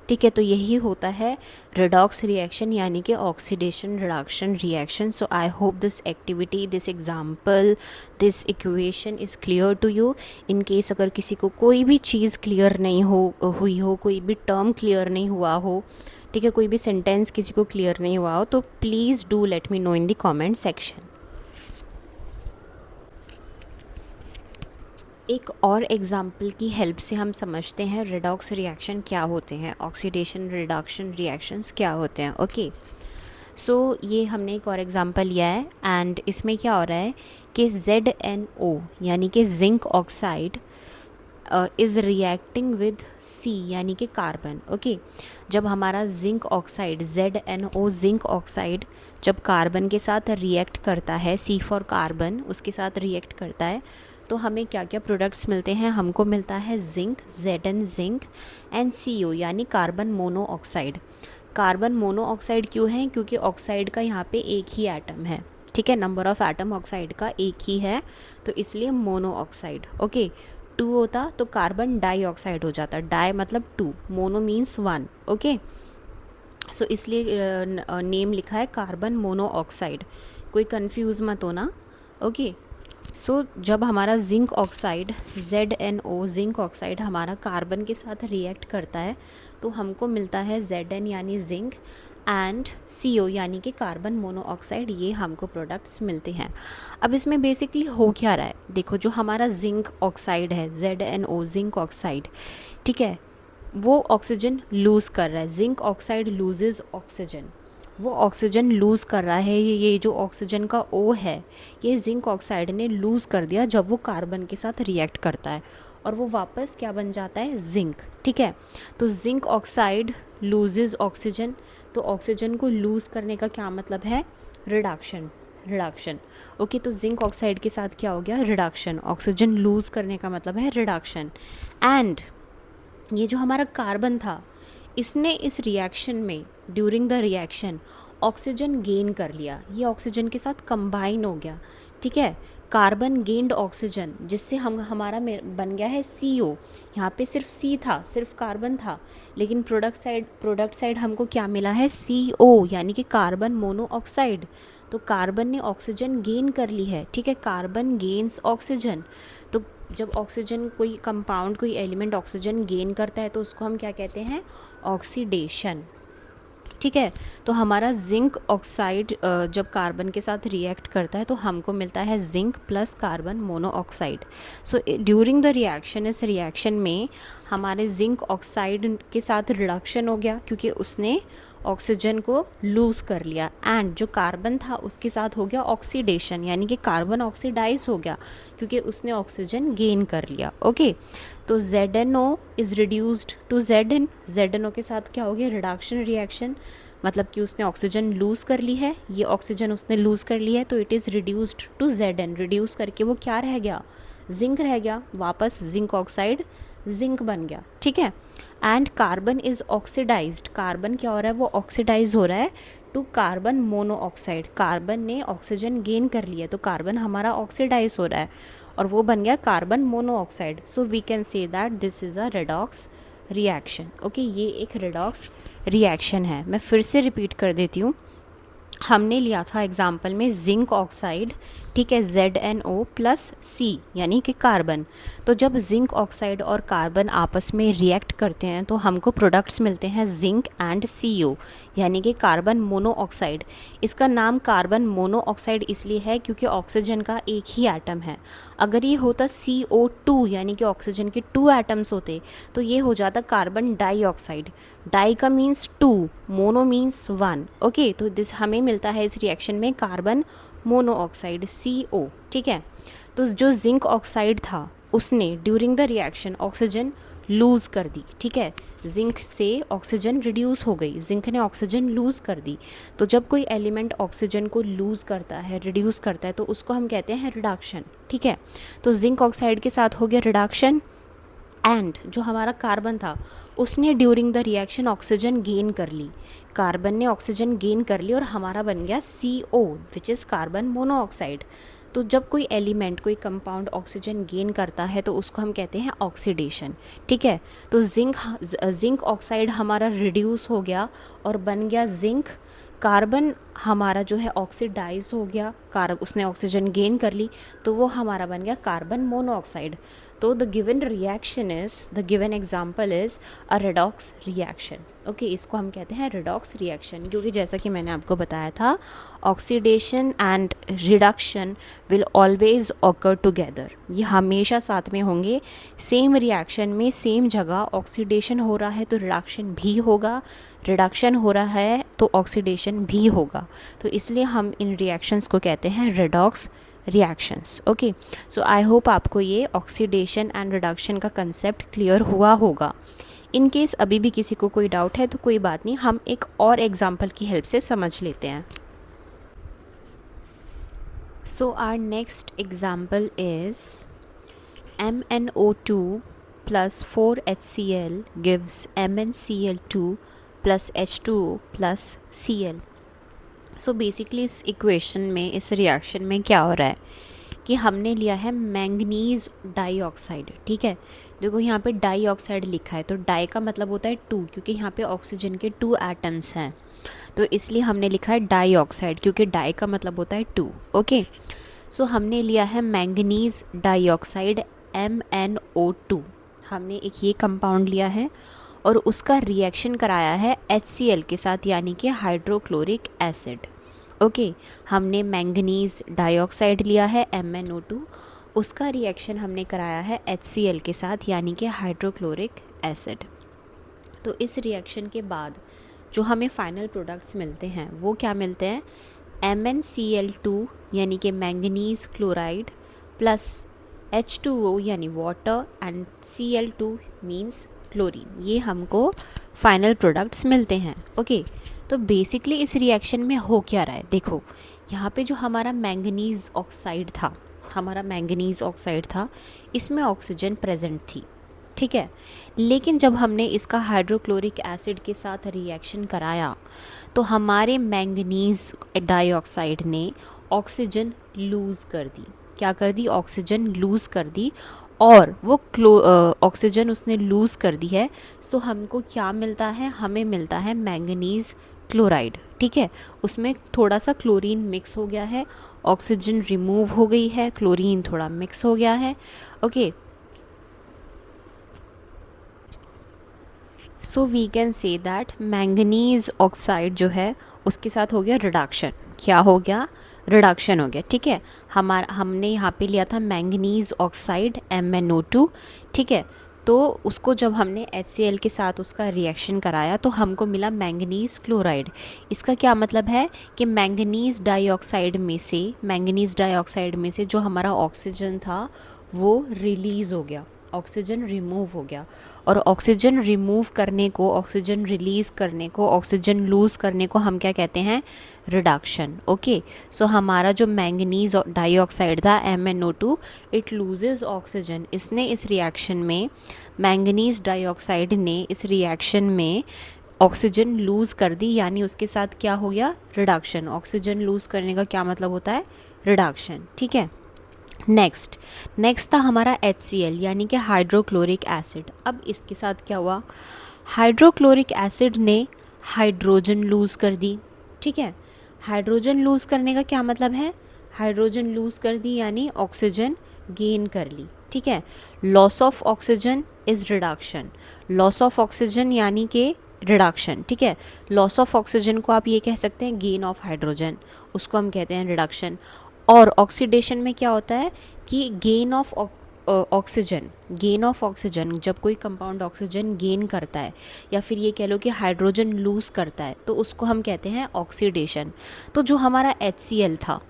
ठीक है। तो यही होता है रेडॉक्स रिएक्शन, यानी कि oxidation reduction reaction. So I hope this activity, this example, this equation is clear to you. In case अगर किसी को कोई भी चीज़ क्लियर नहीं हुई हो, कोई भी टर्म क्लियर नहीं हुआ हो, ठीक है, कोई भी सेंटेंस किसी को क्लियर नहीं हुआ हो, तो please do let me know in the comment section. एक और एग्जाम्पल की हेल्प से हम समझते हैं रेडॉक्स रिएक्शन क्या होते हैं, ऑक्सीडेशन रिडक्शन रिएक्शंस क्या होते हैं। ओके, सो ये हमने एक और एग्जांपल लिया है, एंड इसमें क्या हो रहा है कि ZnO यानी कि zinc oxide is reacting with C यानी कि कार्बन। ओके, जब हमारा zinc oxide ZnO zinc oxide जब कार्बन के साथ रिएक्ट करता है, C फॉर कार्बन, उसके साथ रिएक्ट करता है, तो हमें क्या क्या प्रोडक्ट्स मिलते हैं, हमको मिलता है zinc, Zn zinc, and CO यानी कार्बन मोनोऑक्साइड। कार्बन मोनोऑक्साइड क्यों है, क्योंकि ऑक्साइड का यहाँ पे एक ही एटम है, ठीक है, नंबर ऑफ एटम ऑक्साइड का एक ही है, तो इसलिए मोनोऑक्साइड। ओके, 2 होता तो कार्बन डाइऑक्साइड हो जाता, डाई मतलब 2, मोनो मीन्स 1। ओके, सो इसलिए नेम लिखा है कार्बन मोनोऑक्साइड, कोई कंफ्यूज मत होना। ओके, सो जब हमारा zinc oxide ZnO zinc oxide हमारा कार्बन के साथ रिएक्ट करता है तो हमको मिलता है Zn यानी जिंक एंड CO यानी कि कार्बन मोनोऑक्साइड, ये हमको प्रोडक्ट्स मिलते हैं। अब इसमें बेसिकली हो क्या रहा है, देखो जो हमारा जिंक ऑक्साइड है ZnO जिंक ऑक्साइड, ठीक है, वो ऑक्सीजन लूज़ कर रहा है, जिंक ऑक्साइड लूजेज ऑक्सीजन, वो ऑक्सीजन लूज़ कर रहा है, ये जो ऑक्सीजन का O है ये जिंक ऑक्साइड ने लूज़ कर दिया जब वो कार्बन के साथ रिएक्ट करता है, और वो वापस क्या बन जाता है, जिंक, ठीक है। तो जिंक ऑक्साइड लूजेज ऑक्सीजन, तो ऑक्सीजन को लूज़ करने का क्या मतलब है, रिडक्शन, रिडक्शन। ओके, तो जिंक ऑक्साइड के साथ क्या हो गया, रिडक्शन, ऑक्सीजन लूज़ करने का मतलब है रिडक्शन। एंड ये जो हमारा कार्बन था, इसने इस रिएक्शन में, during the reaction, oxygen gain कर लिया, ये ऑक्सीजन के साथ कंबाइन हो गया, ठीक है, कार्बन गेन्ड ऑक्सीजन, जिससे हमारा बन गया है CO। यहाँ पे सिर्फ C था, सिर्फ कार्बन था, लेकिन प्रोडक्ट साइड हमको क्या मिला है, CO यानी कि कार्बन मोनोऑक्साइड। तो कार्बन ने ऑक्सीजन गेन कर ली है, ठीक है, कार्बन गेन्स ऑक्सीजन। तो जब ऑक्सीजन, कोई कंपाउंड, कोई एलिमेंट ऑक्सीजन गेन करता है तो उसको हम क्या कहते हैं, ऑक्सीडेशन, ठीक है। तो हमारा जिंक ऑक्साइड जब कार्बन के साथ रिएक्ट करता है तो हमको मिलता है zinc plus carbon monoxide. So during the reaction, इस रिएक्शन में हमारे जिंक ऑक्साइड के साथ रिडक्शन हो गया क्योंकि उसने ऑक्सीजन को लूज़ कर लिया, एंड जो कार्बन था उसके साथ हो गया ऑक्सीडेशन, यानी कि कार्बन ऑक्सीडाइज हो गया क्योंकि उसने ऑक्सीजन गेन कर लिया। ओके, तो ZnO is reduced to Zn, ZnO के साथ क्या हो गया, रिडक्शन रिएक्शन, मतलब कि उसने ऑक्सीजन लूज़ कर ली है, ये ऑक्सीजन उसने लूज़ कर ली है, तो it is reduced to Zn, reduce करके वो क्या रह गया, जिंक रह गया, वापस जिंक ऑक्साइड जिंक बन गया, ठीक है। And carbon is oxidised, carbon क्या हो रहा है, वो ऑक्सीडाइज हो रहा है टू कार्बन मोनोऑक्साइड, कार्बन ने ऑक्सीजन गेन कर लिया तो कार्बन हमारा ऑक्सीडाइज हो रहा है और वो बन गया carbon monoxide. So we can say that this is a redox reaction. Okay, ये एक रेडॉक्स रिएक्शन है। मैं फिर से रिपीट कर देती हूँ, हमने लिया था एग्जाम्पल में जिंक ऑक्साइड, ठीक है, ZnO प्लस C यानी कि कार्बन। तो जब जिंक ऑक्साइड और कार्बन आपस में रिएक्ट करते हैं तो हमको प्रोडक्ट्स मिलते हैं जिंक एंड CO यानी कि कार्बन मोनोऑक्साइड। इसका नाम कार्बन मोनोऑक्साइड इसलिए है क्योंकि ऑक्सीजन का एक ही एटम है। अगर ये होता CO2 यानी कि ऑक्सीजन के 2 एटम्स होते तो ये हो जाता कार्बन डाइऑक्साइड। डाई का मीन्स 2, मोनो मीन्स 1। ओके, तो दिस हमें मिलता है इस रिएक्शन में कार्बन मोनोऑक्साइड CO। ठीक है, तो जो जिंक ऑक्साइड था उसने during the reaction oxygen lose कर दी। ठीक है, जिंक से ऑक्सीजन रिड्यूस हो गई, जिंक ने ऑक्सीजन लूज़ कर दी। तो जब कोई एलिमेंट ऑक्सीजन को लूज़ करता है, रिड्यूस करता है, तो उसको हम कहते हैं रिडक्शन। ठीक है, तो जिंक ऑक्साइड के साथ हो गया रिडक्शन। एंड जो हमारा कार्बन था उसने during the reaction oxygen gain कर ली, कार्बन ने ऑक्सीजन गेन कर ली और हमारा बन गया CO which is carbon monoxide. तो जब कोई एलिमेंट, कोई कंपाउंड ऑक्सीजन गेन करता है तो उसको हम कहते हैं ऑक्सीडेशन। ठीक है, तो जिंक ऑक्साइड हमारा रिड्यूस हो गया और बन गया जिंक। कार्बन हमारा जो है ऑक्सीडाइज हो गया, उसने ऑक्सीजन गेन कर ली तो वो हमारा बन गया कार्बन मोनोऑक्साइड। तो the given reaction is, the given example is a redox reaction. Okay, इसको हम कहते हैं रेडॉक्स रिएक्शन क्योंकि जैसा कि मैंने आपको बताया था oxidation and reduction will always occur together, ये हमेशा साथ में होंगे। सेम रिएक्शन में सेम जगह ऑक्सीडेशन हो रहा है तो रिडक्शन भी होगा, रिडक्शन हो रहा है तो ऑक्सीडेशन भी होगा। तो इसलिए हम इन रिएक्शंस को कहते हैं redox reactions. Okay, so I hope आपको ये ऑक्सीडेशन एंड रिडक्शन का कंसेप्ट क्लियर हुआ होगा। इन केस अभी भी किसी को कोई डाउट है तो कोई बात नहीं, हम एक और एग्जांपल की हेल्प से समझ लेते हैं। So our next example is MnO2 plus 4HCl gives MnCl2 plus H2O plus Cl। So basically इस इक्वेशन में, इस रिएक्शन में क्या हो रहा है कि हमने लिया है मैंगनीज डाइऑक्साइड। ठीक है, देखो यहाँ पे डाइऑक्साइड लिखा है तो डाई का मतलब होता है 2 क्योंकि यहाँ पे ऑक्सीजन के 2 एटम्स हैं, तो इसलिए हमने लिखा है डाइऑक्साइड क्योंकि डाई का मतलब होता है 2। ओके, सो हमने लिया है मैंगनीज डाइऑक्साइड MnO2, हमने एक ये कंपाउंड लिया है और उसका रिएक्शन कराया है HCl के साथ यानी कि हाइड्रोक्लोरिक एसिड। ओके, हमने मैंगनीज डाइऑक्साइड लिया है MnO2, उसका रिएक्शन हमने कराया है HCl के साथ यानी कि हाइड्रोक्लोरिक एसिड। तो इस रिएक्शन के बाद जो हमें फाइनल प्रोडक्ट्स मिलते हैं वो क्या मिलते हैं, MnCl2 यानी कि मैंगनीज क्लोराइड प्लस H2O यानी water and Cl2 means chlorine, ये हमको फाइनल प्रोडक्ट्स मिलते हैं। ओके, तो बेसिकली इस रिएक्शन में हो क्या रहा है, देखो यहाँ पे जो हमारा मैंगनीज ऑक्साइड था, हमारा मैंगनीज ऑक्साइड था, इसमें ऑक्सीजन प्रेजेंट थी। ठीक है, लेकिन जब हमने इसका हाइड्रोक्लोरिक एसिड के साथ रिएक्शन कराया तो हमारे मैंगनीज डाइऑक्साइड ने ऑक्सीजन लूज़ कर दी। क्या कर दी, ऑक्सीजन लूज़ कर दी, और वो ऑक्सीजन उसने लूज़ कर दी है। सो हमको क्या मिलता है, हमें मिलता है मैंगनीज क्लोराइड। ठीक है, उसमें थोड़ा सा क्लोरीन मिक्स हो गया है, ऑक्सीजन रिमूव हो गई है, क्लोरीन थोड़ा मिक्स हो गया है। Okay, so we can say that manganese oxide जो है उसके साथ हो गया रिडक्शन। क्या हो गया, रिडक्शन हो गया। ठीक है, हमने यहाँ पे लिया था मैंगनीज ऑक्साइड MnO2। ठीक है, तो उसको जब हमने HCl के साथ उसका रिएक्शन कराया तो हमको मिला मैंगनीज क्लोराइड। इसका क्या मतलब है कि मैंगनीज डाइऑक्साइड में से जो हमारा ऑक्सीजन था वो रिलीज़ हो गया, ऑक्सीजन रिमूव हो गया। और ऑक्सीजन रिमूव करने को, ऑक्सीजन रिलीज़ करने को, ऑक्सीजन लूज़ करने को हम क्या कहते हैं, रिडक्शन। ओके, सो हमारा जो मैंगनीज डाइऑक्साइड था MnO2, इट लूजेस ऑक्सीजन। इसने इस रिएक्शन में, मैंगनीज डाइऑक्साइड ने इस रिएक्शन में ऑक्सीजन लूज़ कर दी, यानी उसके साथ क्या हो गया, रिडक्शन। ऑक्सीजन लूज़ करने का क्या मतलब होता है, रिडक्शन। ठीक है, नेक्स्ट था हमारा HCl यानी कि हाइड्रोक्लोरिक एसिड। अब इसके साथ क्या हुआ, हाइड्रोक्लोरिक एसिड ने हाइड्रोजन लूज़ कर दी। ठीक है, हाइड्रोजन लूज़ करने का क्या मतलब है, हाइड्रोजन लूज़ कर दी यानी ऑक्सीजन गेन कर ली, ठीक है। Loss of oxygen is reduction, loss of oxygen यानी कि रिडक्शन, ठीक है। लॉस ऑफ ऑक्सीजन को आप ये कह सकते हैं गेन ऑफ हाइड्रोजन, उसको हम कहते हैं रिडक्शन। और ऑक्सीडेशन में क्या होता है कि gain of oxygen, gain of oxygen, जब कोई कंपाउंड ऑक्सीजन गेन करता है या फिर ये कह लो कि हाइड्रोजन लूज़ करता है तो उसको हम कहते हैं ऑक्सीडेशन। तो जो हमारा HCl था,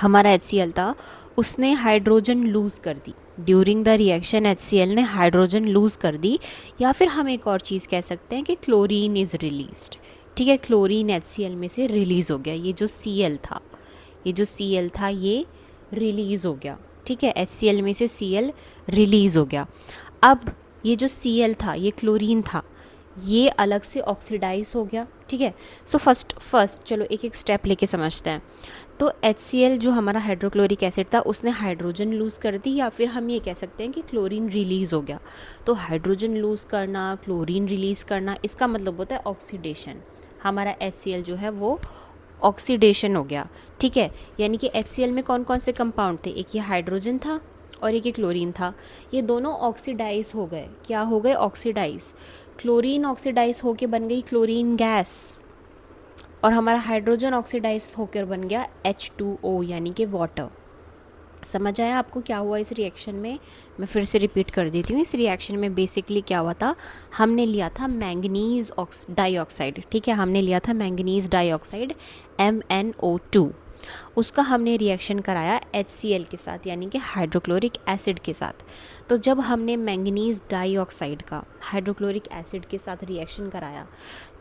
हमारा HCl था, उसने हाइड्रोजन लूज़ कर दी ड्यूरिंग द रिएक्शन, HCl ने हाइड्रोजन लूज़ कर दी। या फिर हम एक और चीज़ कह सकते हैं कि क्लोरीन इज़ रिलीज्ड, ठीक है। क्लोरीन HCl में से रिलीज़ हो गया, ये जो Cl था, ये जो Cl था ये रिलीज़ हो गया, ठीक है। HCl में से Cl रिलीज़ हो गया। अब ये जो Cl था, ये क्लोरीन था, ये अलग से ऑक्सीडाइज हो गया, ठीक है। सो फर्स्ट चलो एक एक स्टेप लेके समझते हैं। तो HCl जो हमारा हाइड्रोक्लोरिक एसिड था उसने हाइड्रोजन लूज़ कर दी, या फिर हम ये कह सकते हैं कि क्लोरीन रिलीज़ हो गया। तो हाइड्रोजन लूज़ करना, क्लोरीन रिलीज़ करना, इसका मतलब होता है ऑक्सीडेशन। हमारा HCl जो है वो ऑक्सीडेशन हो गया, ठीक है। यानी कि HCl में कौन कौन से कंपाउंड थे, एक ये हाइड्रोजन था और एक ये क्लोरीन था, ये दोनों ऑक्सीडाइज हो गए। क्या हो गए? ऑक्सीडाइज। क्लोरीन ऑक्सीडाइज होके बन गई क्लोरीन गैस, और हमारा हाइड्रोजन ऑक्सीडाइज होकर बन गया H2O यानी कि वाटर। समझ आया आपको क्या हुआ इस रिएक्शन में? मैं फिर से रिपीट कर देती हूँ। इस रिएक्शन में बेसिकली क्या हुआ था, हमने लिया था मैंगनीज डाइऑक्साइड, ठीक है। हमने लिया था मैंगनीज डाइऑक्साइड MnO2, उसका हमने रिएक्शन कराया HCl के साथ यानी कि हाइड्रोक्लोरिक एसिड के साथ। तो जब हमने मैंगनीज डाइऑक्साइड का हाइड्रोक्लोरिक एसिड के साथ रिएक्शन कराया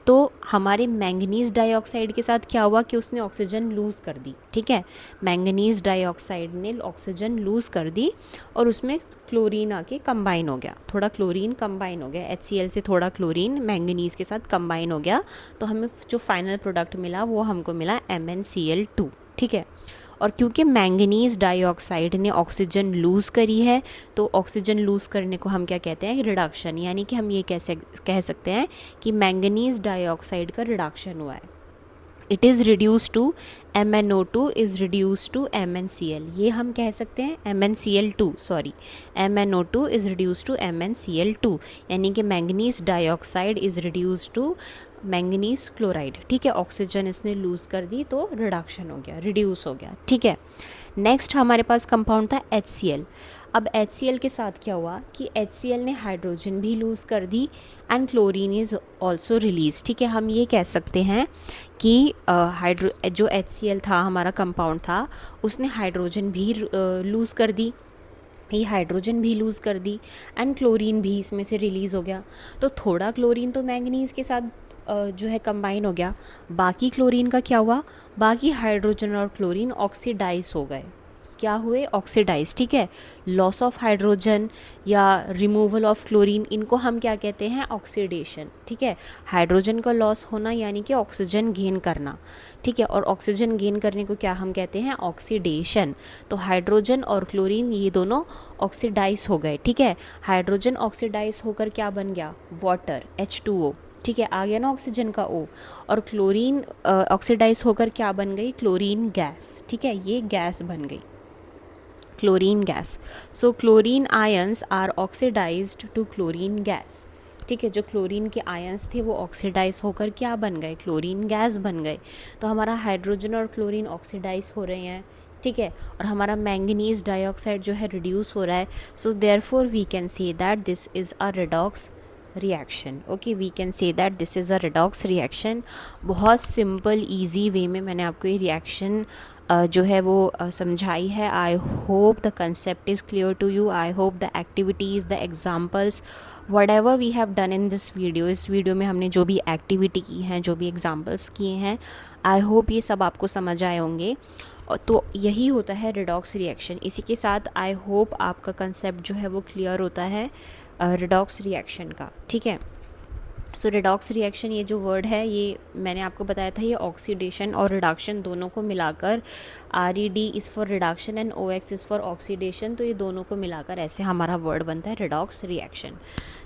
तो हमारे मैंगनीज डाइऑक्साइड के साथ क्या हुआ कि उसने ऑक्सीजन लूज़ कर दी, ठीक है। मैंगनीज डाइऑक्साइड ने ऑक्सीजन लूज़ कर दी और उसमें क्लोरीन आके कंबाइन हो गया, थोड़ा क्लोरीन कंबाइन हो गया, HCl से थोड़ा क्लोरीन मैंगनीज के साथ कंबाइन हो गया। तो हमें जो फाइनल प्रोडक्ट मिला वो हमको मिला MnCl2, ठीक है। और क्योंकि मैंगनीज डाइऑक्साइड ने ऑक्सीजन लूज़ करी है तो ऑक्सीजन लूज़ करने को हम क्या कहते हैं? रिडक्शन। यानी कि हम ये कह सकते हैं कि मैंगनीज डाइऑक्साइड का रिडक्शन हुआ है। It is reduce to MnO2 is reduce to MnCl, ये हम कह सकते हैं MnCl2, sorry, MnO2 is reduce to MnCl2, यानी कि manganese dioxide is reduce to manganese chloride, ठीक है। ऑक्सीजन इसने लूज़ कर दी तो रिडक्शन हो गया, रिड्यूस हो गया, ठीक है। नेक्स्ट हमारे पास कंपाउंड था HCl। अब HCl के साथ क्या हुआ कि HCl ने हाइड्रोजन भी लूज़ कर दी and chlorine is also release, ठीक है। हम ये कह सकते हैं कि जो HCl था हमारा कंपाउंड था उसने हाइड्रोजन भी लूज़ कर दी, ये हाइड्रोजन भी लूज़ कर दी एंड क्लोरीन भी इसमें से रिलीज़ हो गया। तो थोड़ा क्लोरीन तो मैंगनीज के साथ जो है कंबाइन हो गया, बाकी क्लोरीन का क्या हुआ? बाकी हाइड्रोजन और क्लोरीन ऑक्सीडाइज हो गए। क्या हुए? ऑक्सीडाइज, ठीक है। लॉस ऑफ हाइड्रोजन या रिमूवल ऑफ क्लोरीन, इनको हम क्या कहते हैं? ऑक्सीडेशन, ठीक है। हाइड्रोजन का लॉस होना यानी कि ऑक्सीजन गेन करना, ठीक है। और ऑक्सीजन गेन करने को क्या हम कहते हैं? ऑक्सीडेशन। तो हाइड्रोजन और क्लोरीन ये दोनों ऑक्सीडाइज हो गए, ठीक है। हाइड्रोजन ऑक्सीडाइज होकर क्या बन गया? वाटर, H2O, ठीक है। आ गया ना ऑक्सीजन का O। और क्लोरीन ऑक्सीडाइज होकर क्या बन गई? क्लोरीन गैस, ठीक है। ये गैस बन गई, chlorine gas. So chlorine ions are oxidised to chlorine gas, ठीक है। जो क्लोरीन के आयंस थे वो ऑक्सीडाइज होकर क्या बन गए? क्लोरीन गैस बन गए। तो हमारा हाइड्रोजन और क्लोरीन ऑक्सीडाइज हो रहे हैं, ठीक है। और हमारा मैंगनीज डाइऑक्साइड जो है रिड्यूस हो रहा है। So therefore we can say that this is a redox reaction. Okay, we can say that this is a redox reaction. बहुत सिंपल ईजी वे में मैंने आपको ये रिएक्शन जो है वो समझाई है। I hope the concept is clear to you. I hope the activities, the examples, whatever we have done in this video, इस वीडियो में हमने जो भी एक्टिविटी की हैं, जो भी एग्जाम्पल्स किए हैं, आई होप ये सब आपको समझ आए होंगे। तो यही होता है रेडॉक्स रिएक्शन। इसी के साथ आई होप आपका कंसेप्ट जो है वो क्लियर होता है रेडॉक्स रिएक्शन का, ठीक है। सो रिडॉक्स रिएक्शन, ये जो वर्ड है ये मैंने आपको बताया था, ये ऑक्सीडेशन और रिडक्शन दोनों को मिलाकर, RED is for reduction and OX is for oxidation, तो ये दोनों को मिलाकर ऐसे हमारा वर्ड बनता है रिडॉक्स रिएक्शन।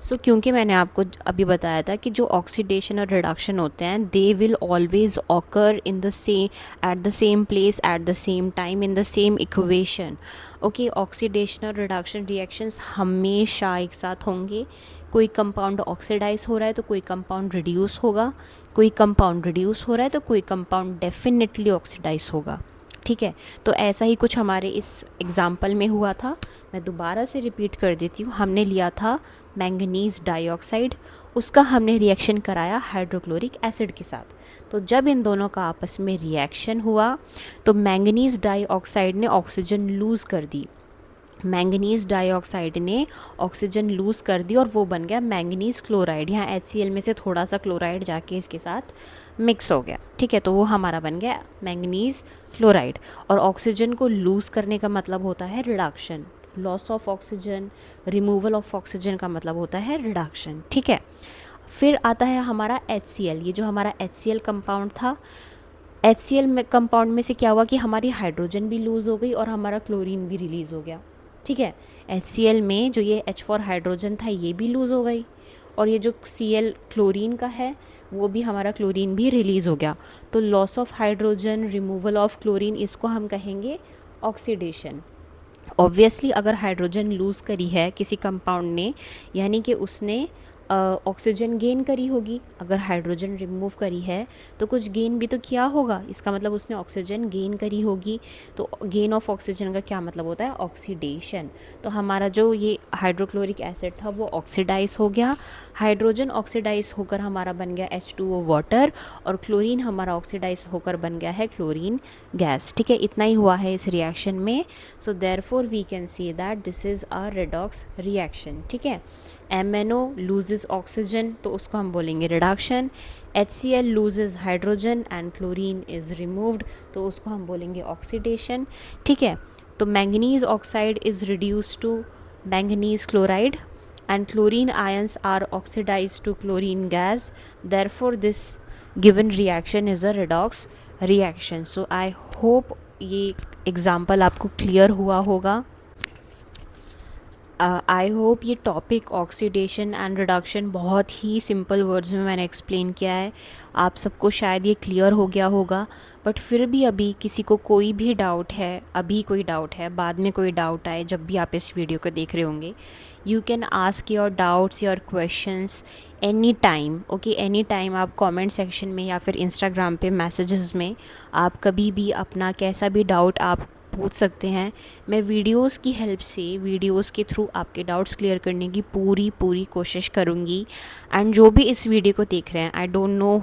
सो क्योंकि मैंने आपको अभी बताया था कि जो ऑक्सीडेशन और रिडक्शन होते हैं दे will always occur in the same at the same place at the same time in the same equation. Okay, oxidation और रिडक्शन रिएक्शंस हमेशा एक साथ होंगे। कोई कंपाउंड ऑक्सीडाइज हो रहा है तो कोई कंपाउंड रिड्यूस होगा, कोई कंपाउंड रिड्यूस हो रहा है तो कोई कंपाउंड डेफिनेटली ऑक्सीडाइज होगा। ठीक है, तो ऐसा ही कुछ हमारे इस एग्जाम्पल में हुआ था। मैं दोबारा से रिपीट कर देती हूँ। हमने लिया था मैंगनीज डाइऑक्साइड, उसका हमने रिएक्शन कराया हाइड्रोक्लोरिक एसिड के साथ। तो जब इन दोनों का आपस में रिएक्शन हुआ तो मैंगनीज डाइऑक्साइड ने ऑक्सीजन लूज़ कर दी, मैंगनीज डाइऑक्साइड ने ऑक्सीजन लूज़ कर दी और वो बन गया मैंगनीज क्लोराइड। यहाँ HCl में से थोड़ा सा क्लोराइड जाके इसके साथ मिक्स हो गया। ठीक है, तो वो हमारा बन गया मैंगनीज क्लोराइड। और ऑक्सीजन को लूज़ करने का मतलब होता है reduction, loss of oxygen, removal of oxygen का मतलब होता है रिडक्शन। ठीक है, फिर आता है हमारा HCl। ये जो हमारा HCl कंपाउंड था, HCl में कंपाउंड में से क्या हुआ कि हमारी हाइड्रोजन भी लूज़ हो गई और हमारा क्लोरीन भी रिलीज़ हो गया। ठीक है, HCl में जो ये H4 हाइड्रोजन था ये भी लूज़ हो गई, और ये जो Cl क्लोरीन का है वो भी, हमारा क्लोरीन भी रिलीज़ हो गया। तो loss of hydrogen, removal of chlorine, इसको हम कहेंगे ऑक्सीडेशन। ऑब्वियसली अगर हाइड्रोजन लूज़ करी है किसी कंपाउंड ने, यानी कि उसने ऑक्सीजन गेन करी होगी। अगर हाइड्रोजन रिमूव करी है तो कुछ गेन भी तो किया होगा, इसका मतलब उसने ऑक्सीजन गेन करी होगी। तो गेन ऑफ ऑक्सीजन का क्या मतलब होता है? ऑक्सीडेशन। तो हमारा जो ये हाइड्रोक्लोरिक एसिड था वो ऑक्सीडाइज हो गया, हाइड्रोजन ऑक्सीडाइज होकर हमारा बन गया H2O वाटर, और क्लोरीन हमारा ऑक्सीडाइज होकर बन गया है क्लोरीन गैस। ठीक है, इतना ही हुआ है इस रिएक्शन में। So therefore we can say that this is a redox reaction. ठीक है, MnO लूजेस ऑक्सीजन तो उसको हम बोलेंगे reduction, HCl loses hydrogen and chlorine is removed तो उसको हम बोलेंगे ऑक्सीडेशन। ठीक है, तो manganese oxide is reduce to manganese chloride and chlorine ions are oxidized to chlorine gas, therefore this given reaction is a redox reaction. So I hope ये example आपको clear हुआ होगा। आई होप ये topic oxidation and reduction बहुत ही simple words में मैंने explain किया है, आप सबको शायद ये क्लियर हो गया होगा। बट फिर भी अभी किसी को कोई भी डाउट है, अभी कोई डाउट है, बाद में कोई डाउट आए, जब भी आप इस वीडियो को देख रहे होंगे, you can ask your doubts, your questions any time. Okay, any time आप कमेंट सेक्शन में या फिर इंस्टाग्राम पे मैसेजेस में आप कभी भी अपना कैसा भी डाउट आप पूछ सकते हैं। मैं वीडियोस की हेल्प से, वीडियोस के थ्रू आपके डाउट्स क्लियर करने की पूरी कोशिश करूँगी। एंड जो भी इस वीडियो को देख रहे हैं, I don't know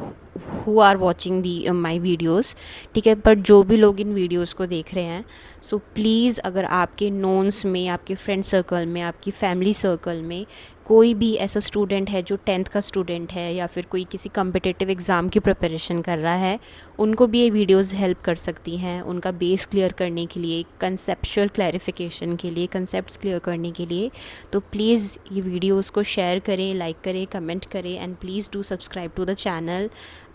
who are watching the my videos, ठीक है, बट जो भी लोग इन वीडियोज़ को देख रहे हैं, सो प्लीज़ अगर आपके नोन्स में, आपके फ्रेंड सर्कल में, आपकी फैमिली सर्कल में कोई भी ऐसा स्टूडेंट है जो 10th का स्टूडेंट है या फिर कोई किसी कम्पिटिटिव एग्ज़ाम की प्रिपरेशन कर रहा है, उनको भी ये वीडियोस हेल्प कर सकती हैं उनका बेस क्लियर करने के लिए, कंसेप्चुअल क्लैरिफिकेशन के लिए, कंसेप्ट्स क्लियर करने के लिए। तो प्लीज़ ये वीडियोस को शेयर करें, लाइक करें, कमेंट करें, and please do subscribe to the channel.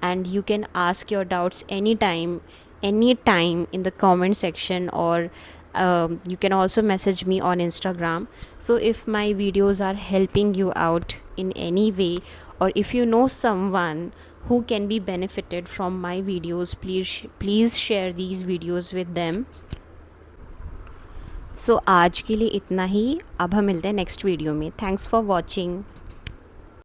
And you can ask your doubts anytime in the comment section, or you can also message me on Instagram. So if my videos are helping you out in any way, or if you know someone who can be benefited from my videos, please share these videos with them. So आज के लिए इतना ही, अब हम मिलते हैं next video में। Thanks for watching.